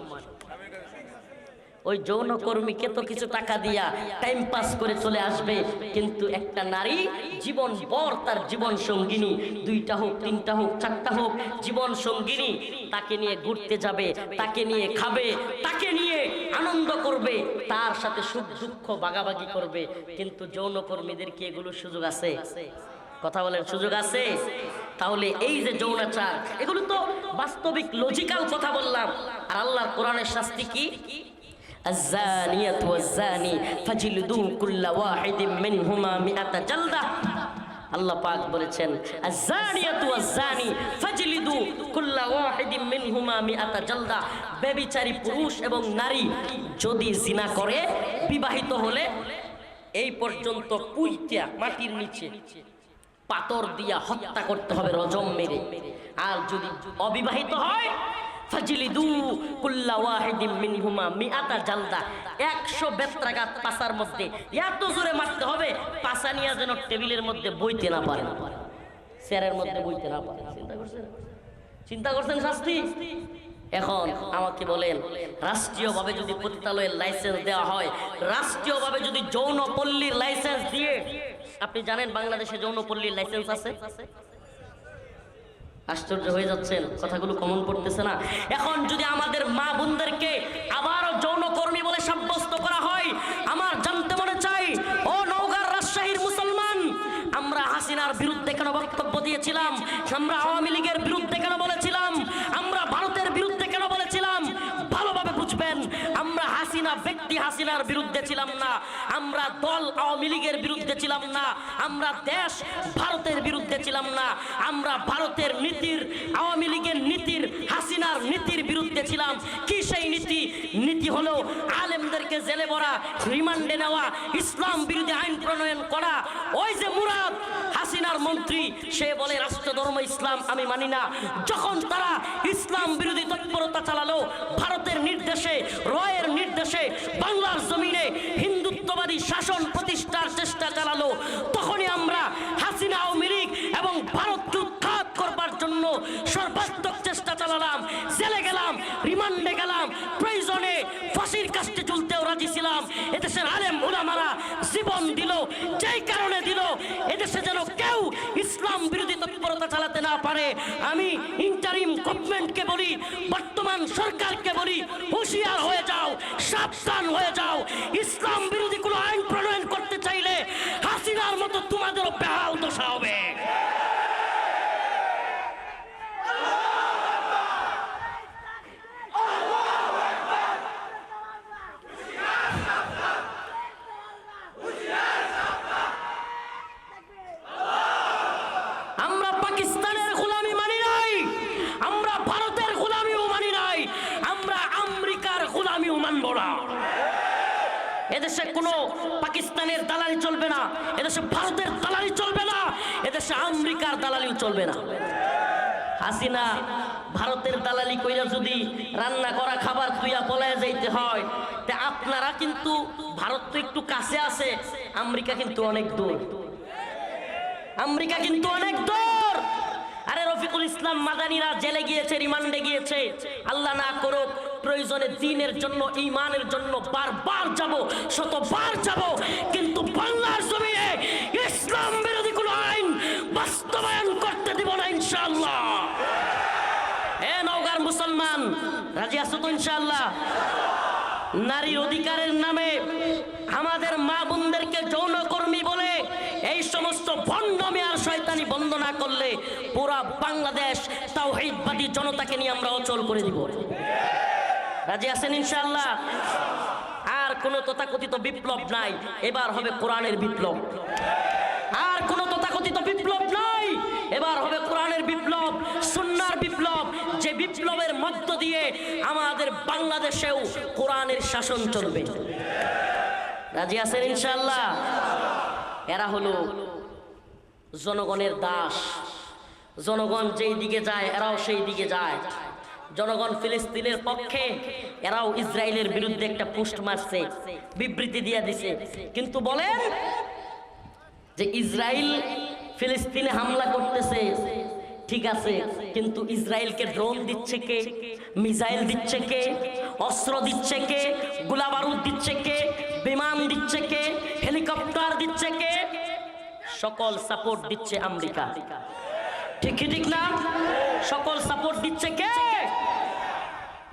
ওই যৌনকর্মীকে তো কিছু টাকা দিয়া টাইম পাস করে চলে আসবে, কিন্তু একটা নারী জীবন ভর তার জীবন সঙ্গিনী, 2টা হোক 3টা হোক 4টা হোক জীবন সঙ্গিনী, তাকে নিয়ে ঘুরতে যাবে, তাকে নিয়ে খাবে, তাকে নিয়ে আনন্দ করবে, তার সাথে সুখ দুঃখ ভাগাভাগি করবে। কিন্তু যৌনকর্মীদের কি এগুলো সুযোগ আছে? কথা বলেন, সুযোগ আছে? তাহলে এই যে যৌনাচার, এগুলো তো বাস্তবিক লজিক্যাল কথা বললাম। আর আল্লাহর কোরআনের শাস্তি কি? আয-যানিয়াতু ওয়াজ-যানি ফাজলিদু কুল্লা ওয়াহিদিন মিনহুমা মিআতা জালদা। আল্লাহ পাক বলেছেন, আয-যানিয়াতু ওয়াজ-যানি ফাজলিদু কুল্লা ওয়াহিদিন মিনহুমা মিআতা জালদা। ব্যভিচারী পুরুষ এবং নারী যদি জিনা করে, বিবাহিত হলে এই পর্যন্ত পুইতা মাটির নিচে পাথর দিয়া হত্যা করতে হবে রজম মেরে। আর যদি অবিবাহিত হয় ফাজলিদু কুল্লা ওয়াহিদিম মিনহুমা মিআতা জালদা, 100 বেত্রাঘাত পাছার মধ্যে এত জোরে মারতে হবে পাছা নিয়ে যেন টেবিলের মধ্যে বইতে না পারে, চেয়ারের মধ্যে বইতে না পারে। চিন্তা করছেন শাস্তি? এখন আমাকে বলেন, রাষ্ট্রীয়ভাবে যদি পতিতালয়ের লাইসেন্স দেওয়া হয়, রাষ্ট্রীয়ভাবে যদি যৌনপল্লীর লাইসেন্স দিয়ে, আপনি জানেন বাংলাদেশে যৌনপল্লীর লাইসেন্স আছে? আশ্চর্য হয়ে যাচ্ছেন, কথাগুলো কমন পড়তেছে না। এখন যদি আমাদের মা বোনদেরকে আবারও যৌনকর্মী বলে সাব্যস্ত করা হয়, আমার জানতে মনে চাই, ও নওগাঁর রাজশাহীর মুসলমান, আমরা হাসিনার বিরুদ্ধে কেন বক্তব্য দিয়েছিলাম? আমরা আওয়ামী লীগের বিরুদ্ধে কেন বলেছিলাম? আমরা ভারতের বিরুদ্ধে কেন বলেছিলাম? ভালোভাবে বুঝবেন, আমরা হাসিনা ব্যক্তি হাসিনার বিরুদ্ধে ছিলাম না, আমরা দল আওয়ামী লীগের বিরুদ্ধে ছিলাম না, আমরা দেশ ভারতের বিরুদ্ধে ছিলাম না, আমরা ভারতের নীতির, আওয়ামী লীগের নীতির, হাসিনার নীতির বিরুদ্ধে ছিলাম। কি সেই নীতি? নীতি হলো আলেমদেরকে জেলে ভরা, রিমান্ডে নেওয়া, ইসলাম বিরোধী আইন প্রণয়ন করা। ওই যে মুরাদ হাসিনার মন্ত্রী, সে বলে রাষ্ট্র ধর্ম ইসলাম আমি মানি না। যখন তারা ইসলাম বিরোধী তৎপরতা চালালো, ভারতের নির্দেশে, রয়ের নির্দেশে বাংলার জমিনে হিন্দুত্ববাদী শাসন প্রতিষ্ঠার চেষ্টা চালালো, তখনই আমরা হাসিনা, আওয়ামী লীগ এবং ভারতকে উৎখাত করবার জন্য সর্বাত্মক চেষ্টা চালালাম, জেলে গেলাম, রিমান্ডে গেলাম, প্রয়োজনে ফাঁসির কাস্টে ঝুলতেও রাজি ছিলাম। এদেশের আলেম উলামারা জীবন দিল, যেই কারণে দিল এদেশে যেন কেউ ইসলাম বিরোধী তৎপরতা চালাতে না পারে। আমি ইন্টারিম গভর্নমেন্টকে বলি, বর্তমান সরকারকে বলি, হুঁশিয়ার হয়ে যাও, সাবধান হয়ে যাও। ইসলাম বিরোধী কোনো আইন প্রণয়ন করতে চাইলে হাসিনার মতো তোমাদেরও বেহাল দশা হবে। আমরা পাকিস্তানের গোলামি মানি নাই, আমরা ভারতের গোলামিও মানি নাই, আমরা আমেরিকার গোলামিও মানব না। এদেশে কোনো পাকিস্তানের দালালি চলবে না, এদেশে ভারতের দালালি চলবে না, এদেশে আমেরিকার দালালিও চলবে না। হাসিনা ভারতের দালালি কইরা যদি রান্না করা খাবার তুইয়া পলায় যাইতে হয়, তা আপনারা কিন্তু, ভারত তো একটু কাছে আছে, আমেরিকা কিন্তু অনেক দূর, আমেরিকা কিন্তু অনেক দূর। আরে রফিকুল ইসলাম মাদানীরা জেলে গিয়েছে, রিমান্ডে গিয়েছে, আল্লাহ না করুক প্রয়োজনে দ্বীনের জন্য, ঈমানের জন্য বারবার যাব, শতবার যাব, কিন্তু বাংলার জমিনে ইসলাম বিরোধী কোনো আইন বাস্তবায়ন করতে দিব না ইনশাআল্লাহ। এ নওগাঁর মুসলমান, রাজি আছো তো ইনশাআল্লাহ? নারীর অধিকারের নামে আমাদের মা বোনদেরকে যৌনকর্মী বলে এই সমস্ত ভণ্ডামি আর শয়তানি বন্ধ না করলে পুরা বাংলাদেশ তাওহীদবাদী জনতাকে নিয়ে আমরা অচল করে দিব। রাজি আছেন ইনশাআল্লাহ? আর কোন তথাকথিত বিপ্লব নাই, এবার হবে কোরআনের বিপ্লব। আর কোন তথাকথিত বিপ্লব নাই, এবার হবে কোরআনের বিপ্লব, সুন্নাহর বিপ্লব, যে বিপ্লবের মধ্য দিয়ে আমাদের বাংলাদেশেও কোরআনের শাসন চলবে। রাজি আছেন ইনশাআল্লাহ? এরা হলো জনগণের দাস, জনগণ যেই দিকে যায় এরাও সেই দিকে যায়। জনগণ ফিলিস্তিনের পক্ষে, এরাও ইসরায়েলের বিরুদ্ধে একটা পোস্ট মারছে, বিবৃতি দিয়ে দিছে। কিন্তু বলেন যে ইসরায়েল ফিলিস্তিনে হামলা করতেছে, ঠিক আছে, কিন্তু ইসরায়েলকে ড্রোন দিচ্ছে কে? মিসাইল দিচ্ছে কে? অস্ত্র দিচ্ছে কে? গোলা বারুদ দিচ্ছে কে? বিমান দিচ্ছে কে? হেলিকপ্টার দিচ্ছে কে? সকল সাপোর্ট দিচ্ছে আমেরিকা। ঠিক কি ঠিক না? সকল সাপোর্ট দিচ্ছে কে?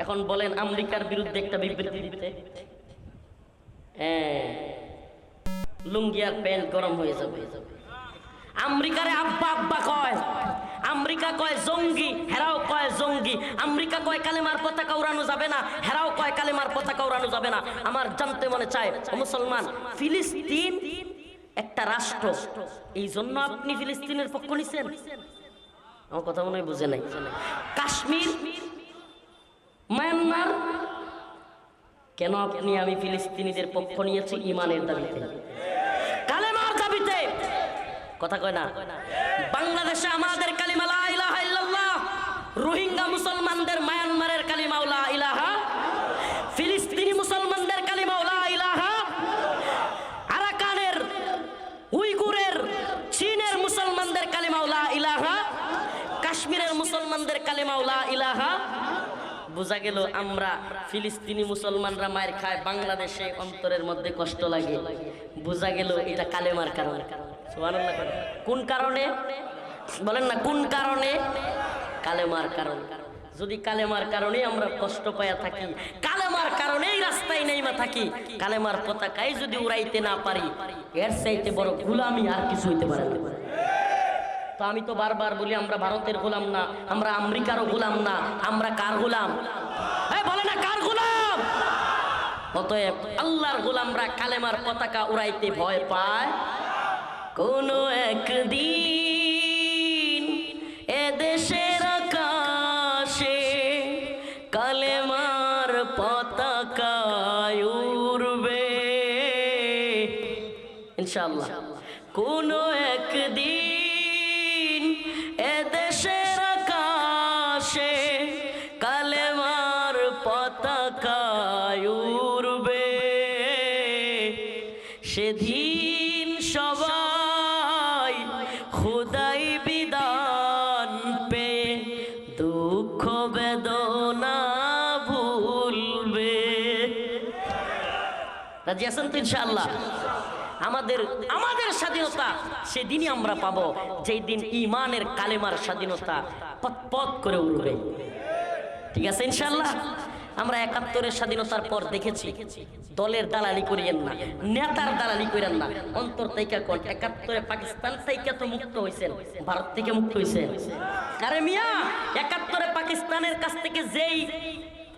এখন বলেন আমেরিকার বিরুদ্ধে একটা বিবৃতি দিতে, লুঙ্গি আর প্যান্ট গরম হয়ে যাবে। আমেরিকারে আব্বা আব্বা কয়, আমেরিকা কয় জঙ্গি, হেরাও কয় জঙ্গি। আমেরিকা কয় কালেমার পতাকা উড়ানো যাবে না, হেরাও কয় কালেমার পতাকা উড়ানো যাবে না। আমার জানতে মনে চায়, মুসলমান, ফিলিস্তিন একটা রাষ্ট্র, এই জন্য আপনি ফিলিস্তিনের পক্ষ নিছেন? আমার কথা মনে হয় বুঝে নাই। কাশ্মীর, মায়ানমার, কেন আপনি আমি ফিলিস্তিনিদের পক্ষ নিয়েছি? ইমানের দাবিতে, কালেমার দাবিতে। কথা কয় না? বাংলাদেশে আমাদের কালিমা লা ইলাহা ইল্লাল্লাহ, রোহিঙ্গা মুসলমানদের মায়ানমারের কালিমা লা ইলাহা, ফিলিস্তিনি মুসলমানদের কালিমা লা ইলাহা, আরাকানের উইগুরের চীনের মুসলমানদের কালিমা লা ইলাহা, কাশ্মীরের মুসলমানদের কালিমা লা ইলাহা। বোঝা গেল আমরা ফিলিস্তিনি মুসলমানরা মায়ের খায়, বাংলাদেশে অন্তরের মধ্যে কষ্ট লাগে। বোঝা গেল এটা কালেমার কারণে। সুবহানাল্লাহ। কোন কারণে বলেন না, কোন কারণে? কালেমার কারণে। যদি কালেমার কারণেই আমরা কষ্ট পাইয়া থাকি, কালেমার কারণেই রাস্তায় নেইমা থাকি, কালেমার পতাকায় যদি উড়াইতে না পারি, এর চাইতে বড় গোলামি আর কিছু হইতে পারে না। তো আমি তো বারবার বলি, আমরা ভারতের গোলাম না, আমরা আমেরিকারও গোলাম না, আমরা কার গোলাম? বলে না কার গোলাম? অতএব আল্লাহর গোলামরা কালেমার পতাকা উড়াইতে ভয় পায়। কোন একদিন এদেশের আকাশে কালেমার পতাকা উড়বে ইনশাআল্লাহ। কোন একদিন এদেশের আকাশে কালেমার পতাকা উড়বে, সেদিন সবাই খুদাই বিধান পে দুঃখ বেদনা ভুলবে। রাজি আছেন তো ইনশাআল্লাহ? আমাদের স্বাধীনতা সেদিনই আমরা পাবো, যেই দিন ঈমানের কালেমার স্বাধীনতা পথ করে উঠবে। ঠিক আছে ইনশাআল্লাহ? আমরা ৭১-এর স্বাধীনতার পর দেখেছি, দলের দালালি করিয়েন না, নেতার দালালি করেন না, অন্তর থেকে কোন ৭১-এ পাকিস্তান থেকে তো মুক্ত হয়েছেন, ভারত থেকে মুক্ত হয়েছে। আরে মিয়া, ৭১-এ পাকিস্তানের কাছ থেকে যেই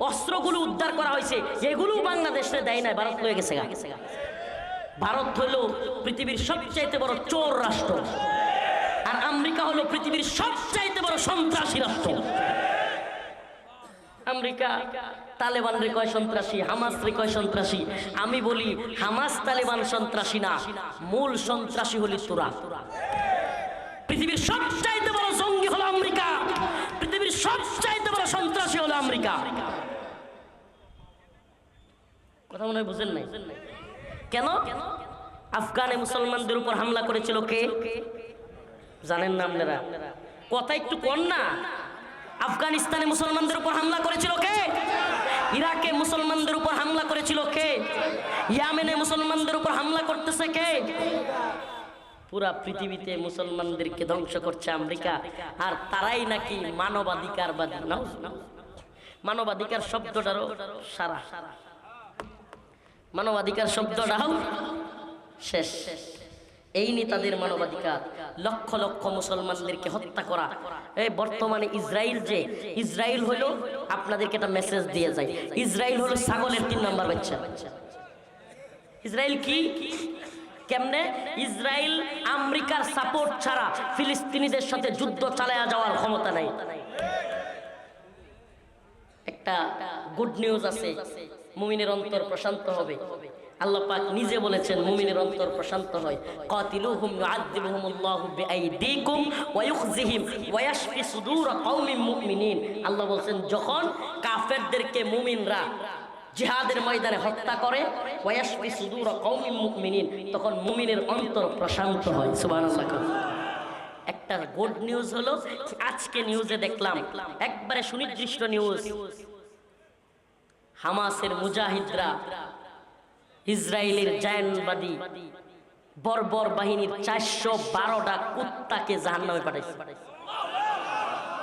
অস্ত্রগুলো উদ্ধার করা হয়েছে এগুলো বাংলাদেশে দেয় নাই, ভারত লয়ে গেছে। ভারত হলো পৃথিবীর সবচাইতে বড় চোর রাষ্ট্র, আর আমেরিকা হলো পৃথিবীর সবচাইতে বড় সন্ত্রাসী রাষ্ট্র। আমেরিকা তালেবান রে কয় সন্ত্রাসী, হামাস রে কয় সন্ত্রাসী। আমি বলি হামাস তালেবান সন্ত্রাসী না, মূল সন্ত্রাসী হলি তোরা। পৃথিবীর সবচাইতে বড় জঙ্গি হলো আমেরিকা, পৃথিবীর সবচাইতে বড় সন্ত্রাসী হলো আমেরিকা। কথা মনে হয় বুঝেন নাই? কেন? আফগানে মুসলমানদের উপর হামলা করেছিল কে? জানেন না আপনারা? কথা একটু কন না। আফগানিস্তানে মুসলমানদের উপর হামলা করেছিল কে? ইরাকে মুসলমানদের উপর হামলা করেছিল কে? ইয়েমেনে মুসলমানদের উপর হামলা করতেছে কে? পুরা পৃথিবীতে মুসলমানদেরকে ধ্বংস করছে আমেরিকা, আর তারাই নাকি মানবাধিকারবাদী। মানবাধিকার শব্দটারও সারা, মানবাধিকার শব্দটাও শেষ। এই নি তাদের মানবাধিকার। লক্ষ লক্ষ মুসলমানদেরকে হত্যা করা। এই বর্তমানে ইসরায়েল হলো, আপনাদেরকে একটা মেসেজ দিয়ে যায়, ইসরায়েল হলো ছাগলের ৩ নম্বর বাচ্চা। ইসরায়েল কি কেমনে? ইসরায়েল আমেরিকার সাপোর্ট ছাড়া ফিলিস্তিনিদের সাথে যুদ্ধ চালায়া যাওয়ার ক্ষমতা নাই। একটা গুড নিউজ আছে, মুমিনের অন্তর প্রশান্ত হবে। আল্লাহ পাক নিজে বলেছেন মুমিনের অন্তর প্রশান্ত হয়। কাতিলুহুম ইউআযিবুহুমুল্লাহু বিআইদিকুম ওয়া ইউখজিহিম ওয়া ইয়াশফি সুদূর কওমিন মুমিনিন। আল্লাহ বলেন যখন কাফেরদেরকে মুমিনরা জিহাদের ময়দানে হত্যা করে, ওয়া ইয়াশফি সুদূর কওমিন মুমিনিন, তখন মুমিনের অন্তর প্রশান্ত হয়। সুবহানাল্লাহ। একটা গুড নিউজ হলো, আজকে নিউজে দেখলাম একবারে সুনির্দিষ্ট নিউজ, হামাসের মুজাহিদরা ইসরায়েলের জায়নবাদী বর্বর বাহিনীর ৪১২টা কুত্তাকে জাহান্নামে পাঠাইছে।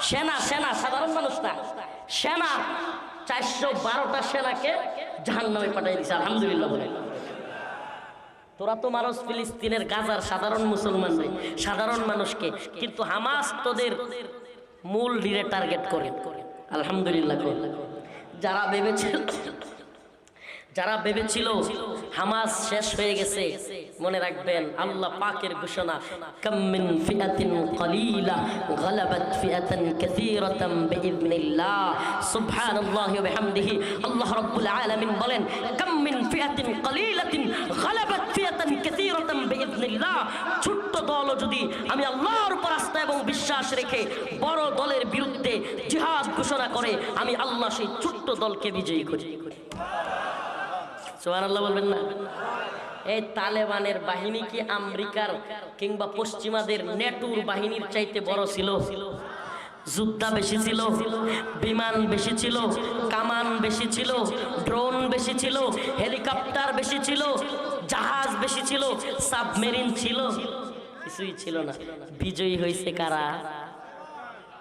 সেনা সাধারণ মানুষ না, সেনা ৪১২টা সেনাকে জাহান্নামে পাঠাই দিছে। আলহামদুলিল্লাহ বলে। তোরা তো মানুষ ফিলিস্তিনের গাজার সাধারণ মুসলমান নয়, সাধারণ মানুষকে, কিন্তু হামাস তোদের মূল ডিরে টার্গেট করে। আলহামদুলিল্লাহ। যারা ভেবেছিল হামাস শেষ হয়ে গেছে, মনে রাখবেন আল্লাহ পাকের ঘোষণা, কাম মিন ফিআতিন কালিলা গালাবাত ফিআতান কাসীরাতান বিইذনিল্লাহ। সুবহানাল্লাহি ওয়া বিহামদিহি। আল্লাহ রাব্বুল আলামিন বলেন, কাম মিন ফিআতিন কালিলাতিন গালাবাত ফিআতান কাসীরাতান বিইذনিল্লাহ। ছোট্ট দল দলও যদি আমি আল্লাহর উপর আস্থা এবং বিশ্বাস রেখে বড় দলের বিরুদ্ধে জিহাদ ঘোষণা করে, আমি আল্লাহ সেই ছোট্ট দলকে বিজয়ী করি। সুবহানাল্লাহ বলবেন না? এই তালেবানের বাহিনী কি আমেরিকার কিংবা পশ্চিমাদের নেটুর বাহিনীর চাইতে বড় ছিল? যোদ্ধা বেশি ছিল, বিমান বেশি ছিল, কামান বেশি ছিল, ড্রোন বেশি ছিল, হেলিকপ্টার বেশি ছিল, জাহাজ বেশি ছিল, সাবমেরিন ছিল? কিছুই ছিল না। বিজয়ী হয়েছে কারা?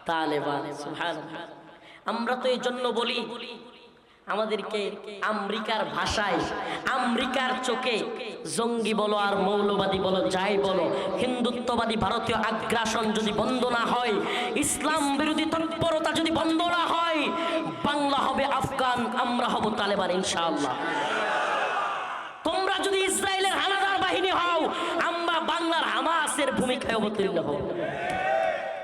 তালেবান। সুবহানাল্লাহ। আমরা তো এই জন্য বলি আমাদেরকে আমেরিকার ভাষায়, আমেরিকার চোখে জঙ্গি বলো আর মৌলবাদী বলো, যাই বলো, হিন্দুত্ববাদী ভারতীয় আগ্রাসন যদি বন্ধ না হয়, ইসলাম বিরোধী তৎপরতা যদি বন্ধ না হয়, বাংলা হবে আফগান, আমরা হব তালেবান ইনশাআল্লাহ। তোমরা যদি ইসরায়েলের হানাদার বাহিনী হও, আমরা বাংলার হামাসের ভূমিকায় অবতীর্ণ হব।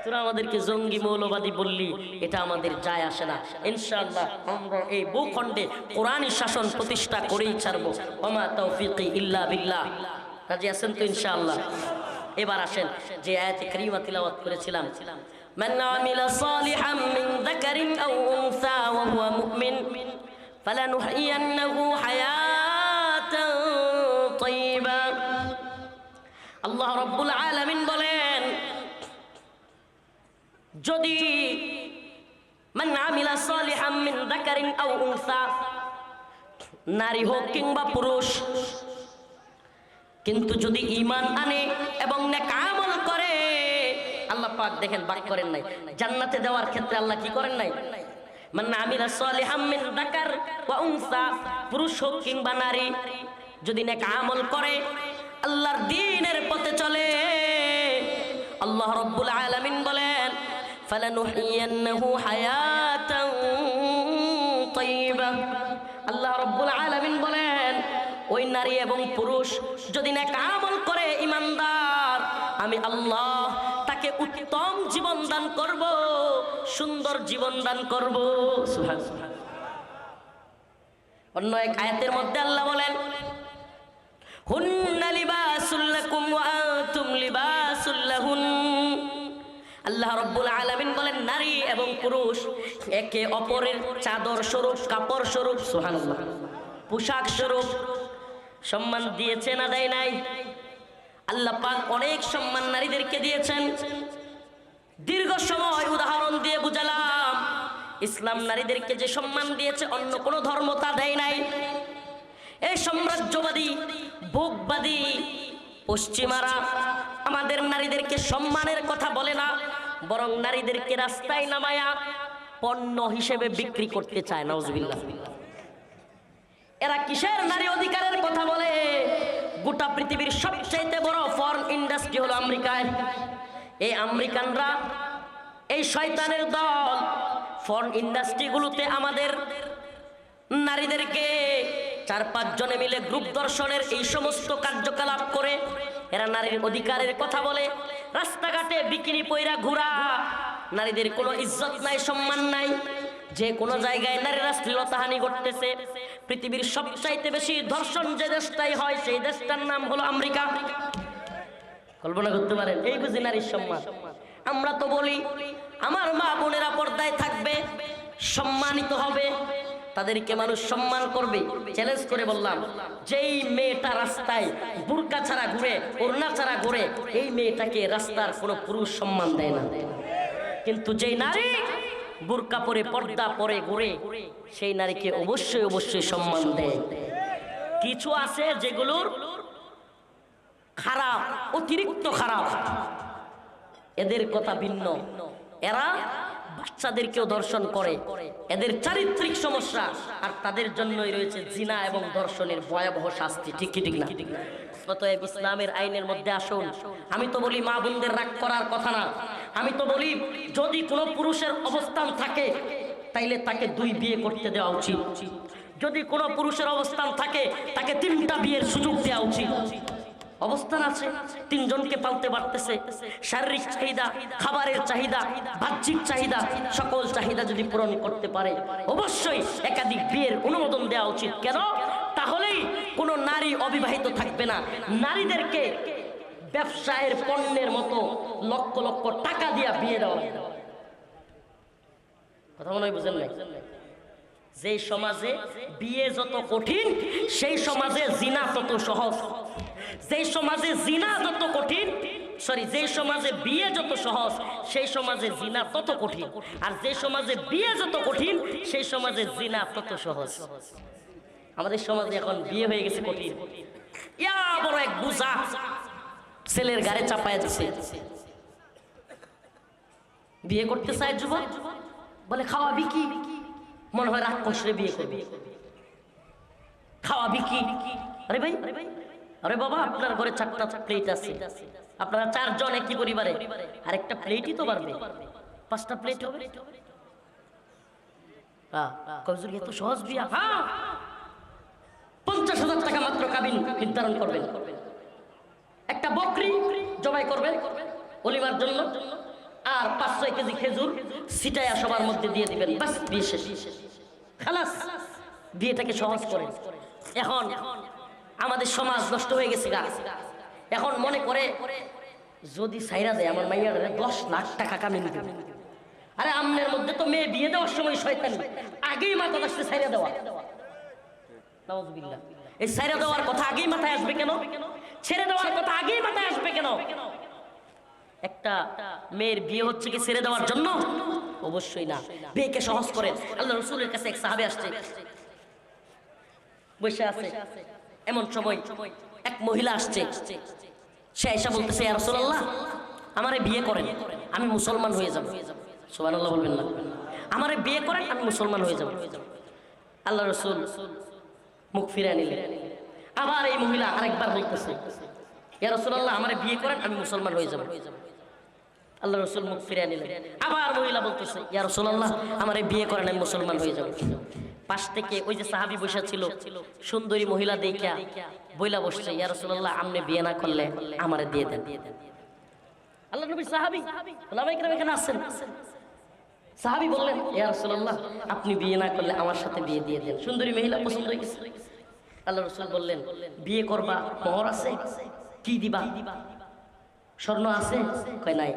তোরা আমাদেরকে জঙ্গি মৌলবাদী বললি, এটা আমাদের যায় আসে না। ইনশাআল্লাহ আমরা এই ভূখণ্ডে কোরআনী শাসন প্রতিষ্ঠা করেই ছাড়বো। ওমা তৌফিকি ইল্লা বিল্লাহ। রাজি আছেন তো ইনশাআল্লাহ? এবার আসেন যে আয়াতে কারিমা তিলাওয়াত করেছিলাম, মান আমিলা সালিহাম মিন যাকারিন আও উনসা ওয়া হুয়া মুমিন ফালানুহইয়ান্নাহু হায়াতান তাইয়্যিবা। আল্লাহ রাব্বুল আলামিন বলেন, যদি মান আমিলা সালিহাম মিন যাকারিন আও উনসা, নারী হোক কিংবা পুরুষ, কিন্তু যদি ঈমান আনে এবং নেক আমল করে, আল্লাহ পাক দেখেন বাক করেন নাই, জান্নাতে দেওয়ার ক্ষেত্রে আল্লাহ কি করেন নাই? মান আমিলা সালিহাম মিন যাকার ওয়া উনসা, পুরুষ হোক কিংবা নারী, যদি নেক আমল করে, আল্লাহর দ্বীনের পথে চলে, আল্লাহ রাব্বুল আলামিন বলেন ফালানুহইয়ান্নাহু হায়াতান তাইয়্যিবা। আল্লাহ রাব্বুল আলামিন বলেন ওই নারী এবং পুরুষ যদি নেক আমল করে, ঈমানদার, আমি আল্লাহ তাকে উত্তম জীবন দান করব, সুন্দর জীবন দান করব। সুবহানাল্লাহ। অন্য এক আয়াতের মধ্যে আল্লাহ বলেন হুন্না লিবাসুল লাকুম ওয়া আনতুম লিবাসুল লাহুন। আল্লাহ রাব্বুল আলামিন বলেন নারী এবং পুরুষ একে অপরের চাদর স্বরূপ, কাপড় স্বরূপ, সুবহানাল্লাহ, পোশাক স্বরূপ। সম্মান দিয়েছে না দেয় নাই? আল্লাহ পাক অনেক সম্মান নারীদেরকে দিয়েছেন। দীর্ঘ সময় উদাহরণ দিয়ে বুঝালাম, ইসলাম নারীদেরকে যে সম্মান দিয়েছে অন্য কোনো ধর্ম তা দেয় নাই। এই সাম্রাজ্যবাদী ভোগবাদী পশ্চিমারা আমাদের নারীদেরকে সম্মানের কথা বলে না, বরং নারীদেরকে রাস্তায় নামায়া পণ্য হিসেবে বিক্রি করতে চায়। নাউজুবিল্লাহ। এরা কিসের নারী অধিকারের কথা বলে? গোটা পৃথিবীর সবচেয়ে বড় ফরেন ইন্ডাস্ট্রি হলো আমেরিকায়। এই আমেরিকানরা, এই শয়তানের দল, ফরেন ইন্ডাস্ট্রিগুলোতে আমাদের নারীদেরকে 4-5 জনে মিলে গ্রুপ দর্শনের এই সমস্ত কার্যকলাপ করে এরা নারীর অধিকারের কথা বলে। রাস্তাঘাটে বিকিনি পয়রা ঘোরা, নারীদের কোনো ইজ্জত নাই, সম্মান নাই। যে কোনো জায়গায় নারীরা শ্লীলতাহানি ঘটতেছে। পৃথিবীর সবচাইতে বেশি ধর্ষণ যে দেশটাই হয় সেই দেশটার নাম হলো আমেরিকা। কল্পনা করতে পারেন? এই বুঝি নারীর সম্মান। আমরা তো বলি আমার মা বোনেরা পর্দায় থাকবে, সম্মানিত হবে, তাদেরকে মানুষ সম্মান করবে। চ্যালেঞ্জ করে বললাম, যেই মেয়েটা রাস্তায় বুরকা ছাড়া ঘুরে, ওড়না ছাড়া ঘুরে, এই মেয়েটাকে রাস্তার কোনো পুরুষ সম্মান দেয় না। কিন্তু যেই নারী বুরকা পরে, পর্দা পরে ঘুরে, সেই নারীকে অবশ্যই অবশ্যই সম্মান দেয়। কিছু আছে যেগুলোর খারাপ, অতিরিক্ত খারাপ, এদের কথা ভিন্ন। এরা বাচ্চাদেরকেও ধর্ষণ করে, এদের চারিত্রিক সমস্যা, আর তাদের জন্যই রয়েছে জিনা এবং ধর্ষণের ভয়াবহ শাস্তি। ঠিক কি ঠিক না? অতএব ইসলামের আইনের মধ্যে আসুন। আমি তো বলি মা বোনদের রাগ করার কথা না। আমি তো বলি যদি কোনো পুরুষের অবস্থান থাকে তাইলে তাকে 2 বিয়ে করতে দেওয়া উচিত। যদি কোনো পুরুষের অবস্থান থাকে তাকে 3টা বিয়ের সুযোগ দেওয়া উচিত। অবস্থান আছে, 3 জনকে পালতে পারতেছে, শারীরিক চাহিদা, খাবারের চাহিদা, বাহ্যিক চাহিদা, সকল চাহিদা যদি পূরণ করতে পারে, অবশ্যই একাধিক বিয়ের অনুমোদন দেওয়া উচিত। কেন? তাহলেই কোনো নারী অবিবাহিত থাকবে না। নারীদেরকে ব্যবসায়ের পণ্যের মতো লক্ষ লক্ষ টাকা দিয়া বিয়ে দেওয়া লাগে। কথা মনে হয় বুঝেন নাই? যে সমাজে বিয়ে যত কঠিন সেই সমাজে জিনা তত সহজ। যে সমাজে জিনা যত কঠিন, যে সমাজে বিয়ে যত সহজ সেই সমাজে জিনা তত কঠিন, আর যে সমাজে বিয়ে যত কঠিন সেই সমাজে জিনা তত সহজ। আমাদের সমাজে এখন বিয়ে হয়ে গেছে কঠিন। ইয়া বড় এক বুঝা ছেলের গাড়ি চাপায়া দিছে। বিয়ে করতে চায় যুবক, বলে খাওয়াবি কি? মনে হয় রাগ কষলে বিয়ে করবি। খাওয়াবি কি? আরে ভাই, আরে বাবা, আপনার ঘরে 4টা প্লেট আছে, আপনারা 4 জন একই পরিবারে, আরেকটা প্লেটই তো পারবে, 5টা প্লেট হবে। এত সহজ বিয়া? 50,000 টাকা মাত্র কাবিন নির্ধারণ করবেন, একটা বকরি জবাই করবেন অলিমার জন্য, আর 5-6 কেজি খেজুর সিটায়া সবার মধ্যে দিয়ে দিবেন, বাস বিয়ে শেষ। খালাস, বিয়েটাকে সহজ করেন। এখন আমাদের সমাজ নষ্ট হয়ে গেছে গা। এখন মনে করে যদি সাইরা দেয় আমার মাইয়ার 10 লাখ টাকা কামিয়ে দেবে। আরে আমনের মধ্যে তো মেয়ে বিয়ে দেওয়ার সময় শয়তানি, আগেই মাথা আসছে সাইরা দেওয়া। নাউজুবিল্লাহ। এই সাইরা দেওয়ার কথা আগেই মাথায় আসবে কেন? ছেড়ে দেওয়ার কথা আগেই মাথায় আসবে কেন? একটা মেয়ের বিয়ে হচ্ছে কি ছেড়ে দেওয়ার জন্য? অবশ্যই না। বিয়েকে সহজ করে। আল্লাহ রাসূলের কাছে এক সাহাবী আসছে, বসে আছে, এমন সময় এক মহিলা আসছে। সে আয়েশা বলতেছে, ইয়া রাসূলুল্লাহ, আমারে বিয়ে করেন, আমি মুসলমান হয়ে যাব। সুবহানাল্লাহ বলবেন না? আমারে বিয়ে করেন, আমি মুসলমান হয়ে যাব। আল্লাহ রাসূল মুখ ফিরিয়ে নিলেন। আবার এই মহিলা আরেকবার বলতেছে, ইয়া রাসূলুল্লাহ, আমারে বিয়ে করেন, আমি মুসলমান হয়ে যাব। আল্লাহ রাসূল মুখ ফিরিয়ে নিলেন। আবার মহিলা বলতেছে, ইয়া রাসূলুল্লাহ, আমারে বিয়ে করেন, আমি মুসলমান হয়ে যাব। পাশ থেকে ওই যে সাহাবী বসে ছিল, সুন্দরী মহিলা দেখা বইলা বসছে, ইয়া রাসূলুল্লাহ, আপনি বিয়ে না করলে আমারে দিয়ে দেন। আল্লাহ নবী সাহাবী, ওলামায়ে কেরাম এখানে আছেন। সাহাবী বললেন, ইয়া রাসূলুল্লাহ, আপনি বিয়ে না করলে আমার সাথে বিয়ে দিয়ে দেন। সুন্দরী মহিলা পছন্দ হয়ে গেছে। আল্লাহ রাসূল বললেন, বিয়ে করবা, মোহর আছে? কি দিবা? স্বর্ণ আছে? কয় নাই।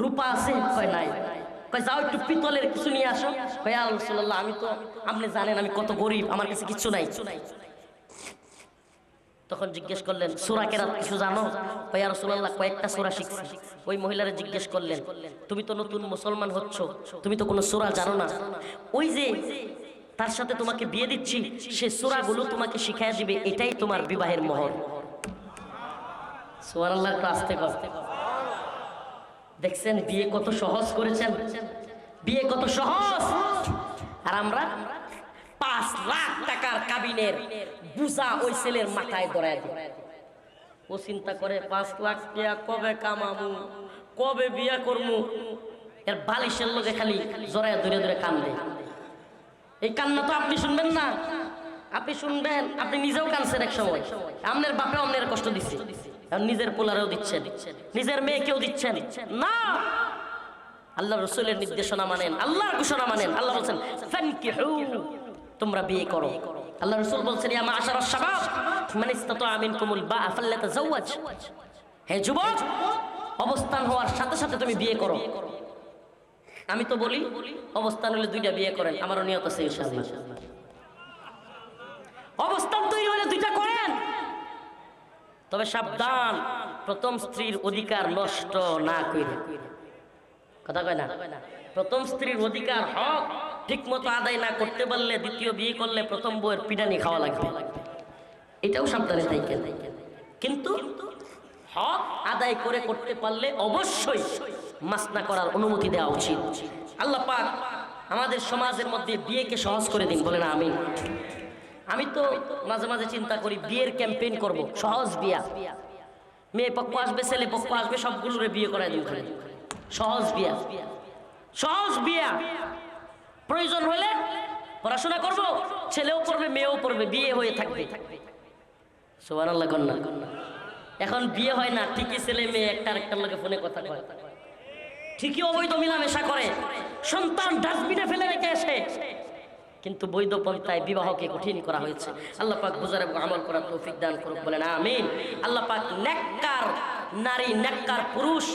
রূপা আছে? কয় নাই। কয় যাও একটু পিতলের কিছু নিয়ে আসো। কয় ইয়া রাসূলুল্লাহ, আমি তো, আপনি জানেন আমি কত গরিব, আমার কাছে কিছু নাই। তখন জিজ্ঞেস করলেন, সূরা কেরাত কিছু জানো? কয় ইয়া রাসূলুল্লাহ, কয়েকটা সূরা শিখছি। ওই মহিলারে জিজ্ঞেস করলেন, তুমি তো নতুন মুসলমান হচ্ছ, তুমি তো কোনো সূরা জানো না, ওই যে তার সাথে তোমাকে বিয়ে দিচ্ছি সে সূরাগুলো তোমাকে শিখাইয়া দিবে, এটাই তোমার বিবাহের মোহর। সুবহানাল্লাহ, আস্তে আস্তে। দেখছেন বিয়ে কত সহজ করেছেন? বিয়ে কত সহজ। আর আমরা 5 লাখ টাকার কাবিনের বুঝা ওই ছেলের মাথায় ধরায় দিই। ও চিন্তা করে 5 লাখ টাকা কবে কামামু, কবে বিয়ে করমু। এর বালিশের লোকে খালি জড়ায় ধরে ধরে কান্দে। এই কান্না তো আপনি শুনবেন না, আপনি শুনবেন, আপনি নিজেও কাঁদছেন এক সময়। আপনার বাপে আপনার কষ্ট দিচ্ছে, নিজের পোলারেও দিচ্ছেন, নিজের মেয়েকেও দিচ্ছেন না। আল্লাহ রাসূলের নির্দেশনা মানেন, আল্লাহর ঘোষণা মানেন। আল্লাহ বলছেন, ফানকিহু, তোমরা বিয়ে করো। আল্লাহ রাসূল বলছেন, ইয়া মা'আশারাশ শাবাব মান ইসতাতা'a মিনকুমুল বা'a ফালইয়াতাযাওয়াজ। হে যুবক, অবস্থান হওয়ার সাথে সাথে তুমি বিয়ে করো। আমি তো বলি অবস্থান হলে 2টা বিয়ে করেন, আমারও নিয়ত আছে ইনশাআল্লাহ। অবস্থান তৈরি হলে 2টা করেন, তবে সাবধান, প্রথম স্ত্রীর অধিকার নষ্ট না কইরে। কথা কয় না? প্রথম স্ত্রীর অধিকার হক ঠিক মতো আদায় না করতে পারলে দ্বিতীয় বিয়ে করলে প্রথম বউয়ের পিটানি খাওয়া লাগবে, এটাও সাবধানে থাকেন। কিন্তু হক আদায় করে করতে পারলে অবশ্যই মাসনা করার অনুমতি দেওয়া উচিত। আল্লাহ পাক আমাদের সমাজের মধ্যে বিয়েকে সহজ করে দিন, বলেন আমিন। আমি তো মাঝে মাঝে চিন্তা করি বিয়ের ক্যাম্পেইন করব, সহজ বিয়া। মেয়ে পক্ষ আসবে, ছেলে পক্ষ আসবে, সবগুলোরে বিয়ে করায় দিন। সহজ বিয়া, সহজ বিয়া। প্রয়োজন হলে পড়াশোনা করব, ছেলেও পড়বে, মেয়েও পড়বে, বিয়ে হয়ে থাকবে। সুবহানাল্লাহ কন্যা। এখন বিয়ে হয় না, ঠিকই ছেলে মেয়ে একটা আরেকটার লগে ফোনে কথা কয়, ঠিকই অবৈধ মিলামেশা করে, সন্তান ডাস্টবিনে ফেলে রেখে আসে। কিন্তু বৈধ পন্থায় বিবাহকে কঠিন করা হয়েছে। আল্লাহ পাক বুঝার এবং আমল করার তৌফিক দান করুক, বলেন আমিন। আল্লাহ পাক নেককার নারী, নেককার পুরুষ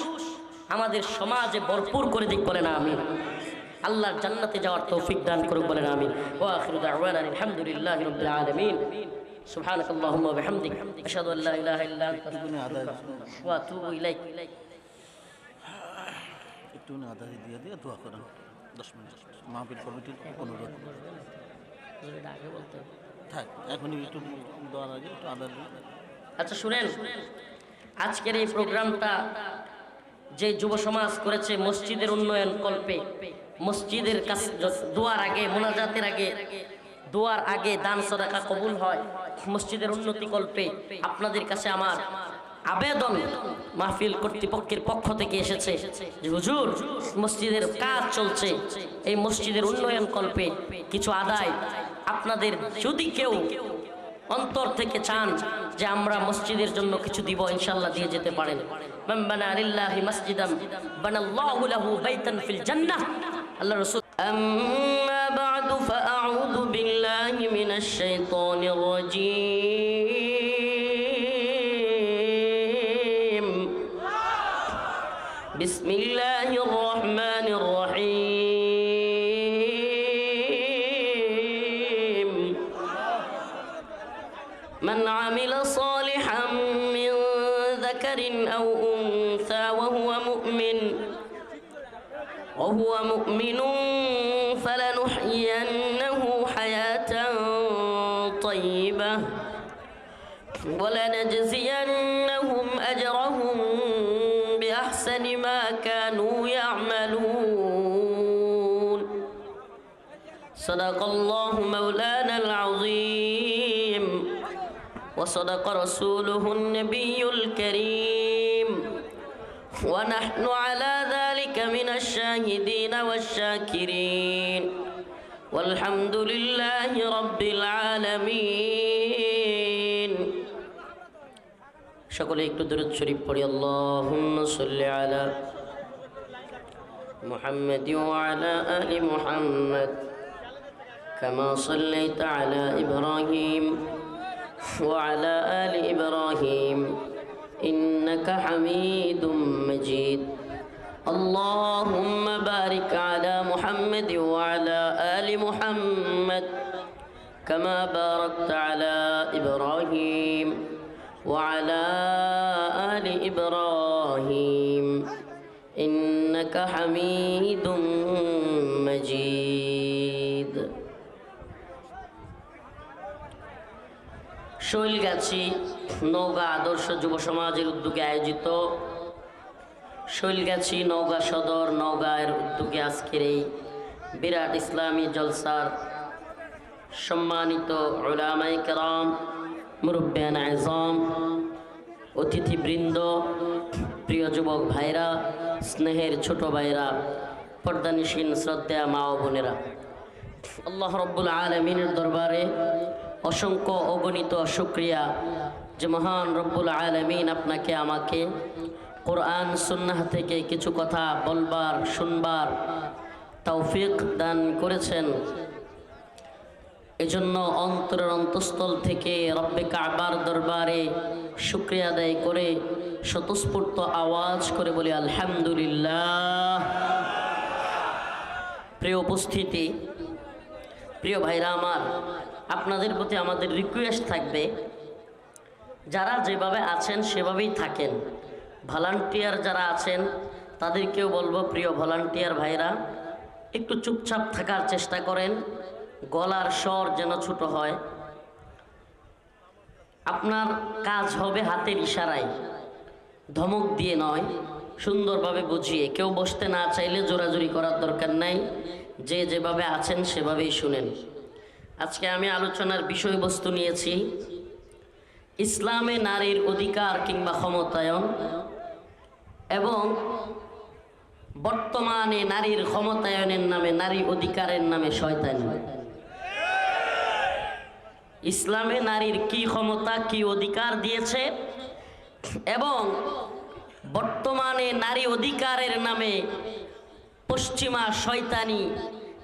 আমাদের সমাজে ভরপুর করে দিক, বলেন আমিন। আল্লাহর জান্নাতে যাওয়ার তৌফিক দান করুক, বলেন আমিন। ওয়া আখিরু দাওয়ানা আলহামদুলিল্লাহি রাব্বিল আলামিন। সুবহানাকাল্লাহুম্মা ওয়া বিহামদিক আশহাদু আল্লা ইলাহা ইল্লা আনতা আস্তাগফিরুকা ওয়া আতুবু ইলাইক। একটু আদায় দিয়ে দিয়ে দোয়া করেন 10 মিনিট। মাহফিল কমিটির অনুরোধ আগে বলতে থাক, এখনই একটু দোয়ার আগে একটু আদায় দিয়ে। আচ্ছা শুনেন, আজকের এই প্রোগ্রামটা যে যুব সমাজ করেছে মসজিদের উন্নয়ন কল্পে, মসজিদের কাছে দোয়ার আগে, মোনাজাতের আগে, দোয়ার আগে দান সাদাকা কবুল হয়, মসজিদের উন্নতি কল্পে আপনাদের কাছে আমার আবেদন মাহফিল কর্তৃপক্ষের পক্ষ থেকে এসেছে যে হুজুর মসজিদের কাজ চলছে, এই মসজিদের উন্নয়ন কল্পে কিছু আদায় আপনাদের যদি কেউ অন্তর থেকে চান যে আমরা মসজিদের জন্য কিছু দিব, ইনশাআল্লাহ দিয়ে যেতে পারেন। মান বানা লিল্লাহি মাসজিদান বানাল্লাহু লাহু বাইতান ফিল জান্নাহ। আল্লাহর রাসূল আম্মা বা'দু ফাআউযু বিল্লাহি মিনাশ শাইতানির রাজীম। বিসমিল্লাহির রহমানির রহিম। من عمل صالحا من ذكر أو أنثى وهو مؤمن فلنحيينه حياة طيبة ولنجزينهم أجرهم بأحسن ما كانوا يعملون صدق الله مولانا العظيم وصدق رسوله النبي الكريم ونحن على ذلك من الشاهدين والشاكرين والحمد لله رب العالمين সকলে একটু দরুদ শরীফ পড়ি আল্লাহুম্মা সাল্লি আলা মুহাম্মাদ ওয়া আলা আলি মুহাম্মাদ কামা সাল্লাইতা আলা ইব্রাহিম وعلى آل إبراهيم إنك حميد مجيد اللهم بارك على محمد وعلى آل محمد كما باركت على إبراهيم وعلى آل إبراهيم إنك حميد مجيد শৈলগাছি নওগাঁ আদর্শ যুব সমাজের উদ্যোগে আয়োজিত শৈলগাছি নওগাঁ সদর নওগাঁয়ের উদ্যোগে আজকের এই বিরাট ইসলামী জলসার সম্মানিত উলামায়ে কেরাম, মুরব্বিয়ান আযম, অতিথিবৃন্দ, প্রিয় যুবক ভাইরা, স্নেহের ছোট ভাইরা, পর্দানিশীন শ্রদ্ধেয় মা ও বোনেরা, আল্লাহ রব্বুল আলামিনের দরবারে অসংখ্য অগণিত শুকরিয়া যে মহান রব্বুল আলামিন আপনাকে আমাকে কোরআন সুন্নাহ থেকে কিছু কথা বলবার শুনবার তৌফিক দান করেছেন। এজন্য অন্তরের অন্তঃস্থল থেকে রব্বে কাবার দরবারে শুকরিয়া আদায় করে স্বতঃস্ফূর্ত আওয়াজ করে বলি আলহামদুলিল্লাহ। প্রিয় উপস্থিতি, প্রিয় ভাইরা আমার, আপনাদের প্রতি আমাদের রিকোয়েস্ট থাকবে যারা যেভাবে আছেন সেভাবেই থাকেন। ভলান্টিয়ার যারা আছেন তাদেরকেও বলবো, প্রিয় ভলান্টিয়ার ভাইরা একটু চুপচাপ থাকার চেষ্টা করেন, গলার স্বর যেন ছোট হয়। আপনার কাজ হবে হাতের ইশারায়, ধমক দিয়ে নয়, সুন্দরভাবে বুঝিয়ে। কেউ বসতে না চাইলে জোরাজুরি করার দরকার নাই, যে যেভাবে আছেন সেভাবেই শুনেন। আজকে আমি আলোচনার বিষয়বস্তু নিয়েছি ইসলামে নারীর অধিকার কিংবা ক্ষমতায়ন এবং বর্তমানে নারীর ক্ষমতায়নের নামে, নারী অধিকারের নামে শয়তানি। ইসলামে নারীর কি ক্ষমতা, কি অধিকার দিয়েছে এবং বর্তমানে নারী অধিকারের নামে পশ্চিমা শয়তানি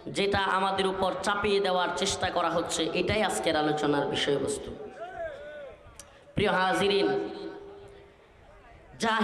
যেটা আমাদের উপর চাপিয়ে দেওয়ার চেষ্টা করা হচ্ছে, এটাই আজকের আলোচনার বিষয়বস্তু। প্রিয় হাজিরিন,